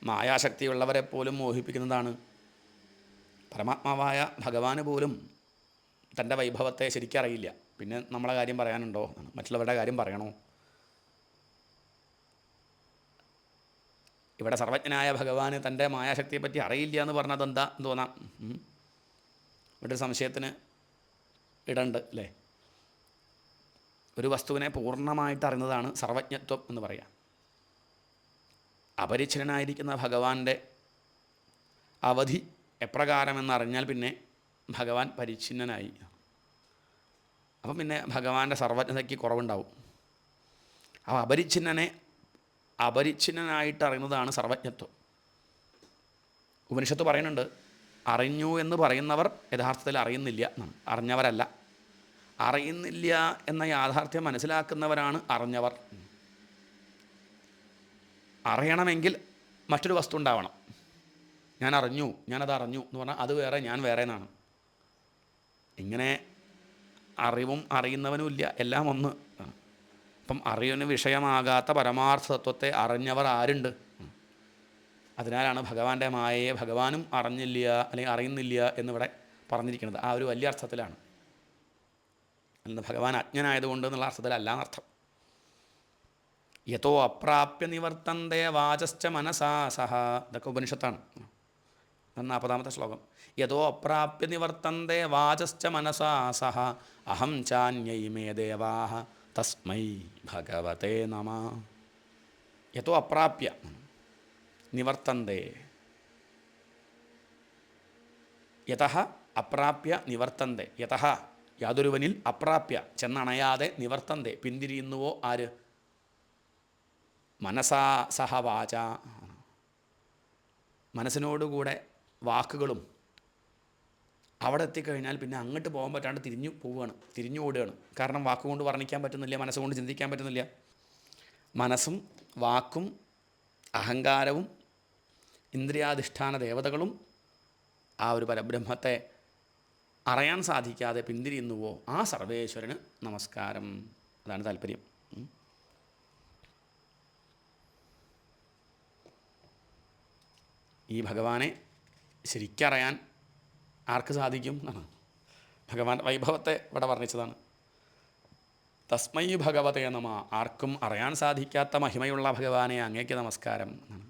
മായാശക്തിയുള്ളവരെ പോലും മോഹിപ്പിക്കുന്നതാണ്. പരമാത്മാവായ ഭഗവാന് പോലും തൻ്റെ വൈഭവത്തെ ശരിക്കറിയില്ല. പിന്നെ നമ്മളെ കാര്യം പറയാനുണ്ടോ, മറ്റുള്ളവരുടെ കാര്യം പറയണോ? ഇവിടെ സർവജ്ഞനായ ഭഗവാന് തൻ്റെ മായാശക്തിയെപ്പറ്റി അറിയില്ല എന്ന് പറഞ്ഞത് എന്താ തോന്നാം. ഇവിടെ ഒരു സംശയത്തിന് ഇടണ്ട് അല്ലേ. ഒരു വസ്തുവിനെ പൂർണ്ണമായിട്ട് അറിയുന്നതാണ് സർവജ്ഞത്വം എന്ന് പറയുക. അപരിച്ഛിന്നനായിരിക്കുന്ന ഭഗവാന്റെ അവധി എപ്രകാരമെന്നറിഞ്ഞാൽ പിന്നെ ഭഗവാൻ പരിച്ഛിന്നനായി. അപ്പം പിന്നെ ഭഗവാന്റെ സർവജ്ഞതയ്ക്ക് കുറവുണ്ടാവും. അപ്പോൾ അപരിച്ഛിന്നനായിട്ട് അറിയുന്നതാണ് സർവജ്ഞത്വം. ഉപനിഷത്ത് പറയുന്നുണ്ട്, അറിഞ്ഞു എന്ന് പറയുന്നവർ യഥാർത്ഥത്തിൽ അറിയുന്നില്ല എന്നാണ്, അറിഞ്ഞവരല്ല. അറിയുന്നില്ല എന്ന യാഥാർത്ഥ്യം മനസ്സിലാക്കുന്നവരാണ് അറിഞ്ഞവർ. അറിയണമെങ്കിൽ മറ്റൊരു വസ്തു ഉണ്ടാവണം. ഞാനത് അറിഞ്ഞു എന്ന് പറഞ്ഞാൽ അത് വേറെ, ഞാൻ വേറെ എന്നാണ്. ഇങ്ങനെ അറിവും അറിയുന്നവനും ഇല്ല, എല്ലാം ഒന്ന്. അപ്പം അറിവിന് വിഷയമാകാത്ത പരമാർത്ഥ തത്വത്തെ അറിഞ്ഞവർ ആരുണ്ട്? അതിനാലാണ് ഭഗവാന്റെ മായയെ ഭഗവാനും അറിഞ്ഞില്ല അല്ലെങ്കിൽ അറിയുന്നില്ല എന്നിവിടെ പറഞ്ഞിരിക്കുന്നത്. ആ ഒരു വലിയ അർത്ഥത്തിലാണ്. അല്ല ഭഗവാൻ അജ്ഞനായതുകൊണ്ട് എന്നുള്ള അർത്ഥത്തിലല്ല എന്നർത്ഥം. യതോ അപ്രാപ്യ നിവർത്തന്തേ വാചശ്ച മനസാ സഹ, ഇതൊക്കെ ഉപനിഷത്താണ്. 40ാമത്തെ ശ്ലോകം. യതോ അപ്രാപ്യ നിവർത്തന്തേ വാചശ്ച മനസാ സഹ അഹം ചാന്യൈമേ ദേവാഃ തസ്മൈ ഭഗവതേ നമഃ. യതോ അപ്രാപ്യ നിവർത്തന്തേ, യതഃ അപ്രാപ്യ നിവർത്തന്തേ, യതഃ യാതൊരുവനിൽ അപ്രാപ്യ ചെന്നണയാതെ നിവർത്തന്തേ പിന്തിരിയുന്നുവോ ആര്? മനസാ സഹ വാച, മനസ്സിനോടുകൂടെ വാക്കുകളും അവിടെ എത്തിക്കഴിഞ്ഞാൽ പിന്നെ അങ്ങോട്ട് പോകാൻ പറ്റാണ്ട് തിരിഞ്ഞു ഓടുകയാണ്. കാരണം വാക്കുകൊണ്ട് വർണ്ണിക്കാൻ പറ്റുന്നില്ല, മനസ്സുകൊണ്ട് ചിന്തിക്കാൻ പറ്റുന്നില്ല. മനസ്സും വാക്കും അഹങ്കാരവും ഇന്ദ്രിയാധിഷ്ഠാന ദേവതകളും ആ ഒരു പരബ്രഹ്മത്തെ അറിയാൻ സാധിക്കാതെ പിന്തിരിയുന്നുവോ ആ സർവേശ്വരന് നമസ്കാരം. അതാണ് താല്പര്യം. ഈ ഭഗവാനെ ശരിക്കറിയാൻ ആർക്ക് സാധിക്കും എന്നാണ് ഭഗവാൻ വൈഭവത്തെ ഇവിടെ വർണ്ണിച്ചതാണ്. തസ്മൈ ഭഗവതേ നമഃ, ആർക്കും അറിയാൻ സാധിക്കാത്ത മഹിമയുള്ള ഭഗവാനെ അങ്ങേക്ക് നമസ്കാരം എന്നാണ്.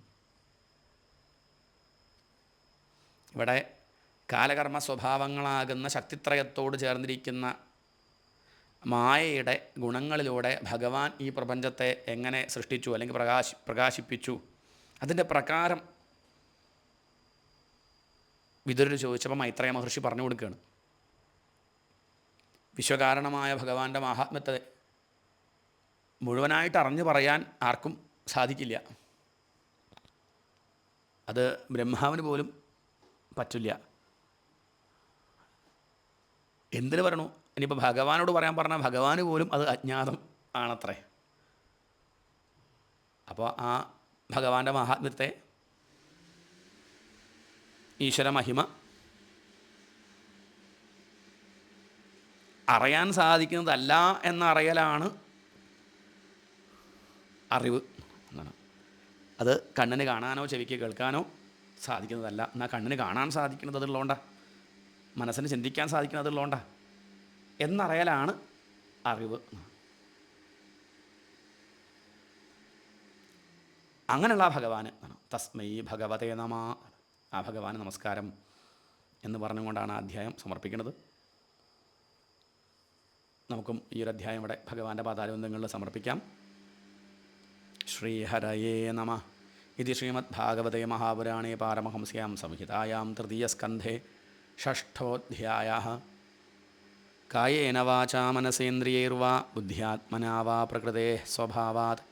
ഇവിടെ കാലകർമ്മ സ്വഭാവങ്ങളാകുന്ന ശക്തിത്രയത്തോട് ചേർന്നിരിക്കുന്ന മായയുടെ ഗുണങ്ങളിലൂടെ ഭഗവാൻ ഈ പ്രപഞ്ചത്തെ എങ്ങനെ സൃഷ്ടിച്ചു അല്ലെങ്കിൽ പ്രകാശിപ്പിച്ചു, അതിൻ്റെ പ്രകാരം വിതുരർ ചോദിച്ചപ്പോൾ മൈത്രേയ മഹർഷി പറഞ്ഞു കൊടുക്കുകയാണ്. വിശ്വകാരണമായ ഭഗവാന്റെ മാഹാത്മ്യത്തെ മുഴുവനായിട്ട് അറിഞ്ഞു പറയാൻ ആർക്കും സാധിക്കില്ല. അത് ബ്രഹ്മാവിന് പോലും പറ്റില്ല. എന്തിനു പറയണു? ഇനിയിപ്പോൾ ഭഗവാനോട് പറയാൻ പറഞ്ഞാൽ ഭഗവാന് പോലും അത് അജ്ഞാതം ആണത്രേ. അപ്പോൾ ആ ഭഗവാന്റെ മാഹാത്മ്യത്തെ, ഈശ്വര മഹിമ അറിയാൻ സാധിക്കുന്നതല്ല എന്നറിയലാണ് അറിവ് എന്നാണ്. അത് കണ്ണിന് കാണാനോ ചെവിക്ക് കേൾക്കാനോ സാധിക്കുന്നതല്ല. എന്നാൽ കണ്ണിന് കാണാൻ സാധിക്കുന്നത് അതുള്ളതുകൊണ്ടാണ്, മനസ്സിന് ചിന്തിക്കാൻ സാധിക്കുന്നത് അതുള്ളതുകൊണ്ടാണ് എന്നറിയലാണ് അറിവ്. അങ്ങനെയുള്ള ആ ഭഗവാന് തസ്മൈ ഭഗവതേ നമ, ആ ഭഗവാന് നമസ്കാരം എന്ന് പറഞ്ഞുകൊണ്ടാണ് ആ അധ്യായം സമർപ്പിക്കുന്നത്. നമുക്കും ഈ ഒരു അധ്യായം ഇവിടെ ഭഗവാന്റെ പാതാരബന്ധങ്ങളിൽ സമർപ്പിക്കാം. ശ്രീഹരയേ നമ. ഇത് ശ്രീമദ്ഭാഗവതേ മഹാപുരാണേ പാരമഹംസ്യാം സംഹിതായാം തൃതീയസ്കന്ധേ ഷഷ്ഠോധ്യായഃ. കായേന വാചാ മനസേന്ദ്രിയൈർവാ ബുദ്ധ്യാത്മനാ വാ പ്രകൃതേഃ സ്വഭാവാത്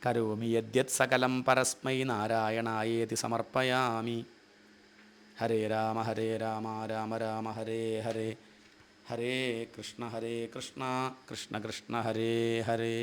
കരോമി യദ്യത് സകലം പരസ്മൈ നാരായണായേതി സമർപ്പയാമി. ഹരേ രാമ രാമ രാമ ഹരേ ഹരേ, ഹരേ കൃഷ്ണ കൃഷ്ണ കൃഷ്ണ ഹരേ ഹരേ.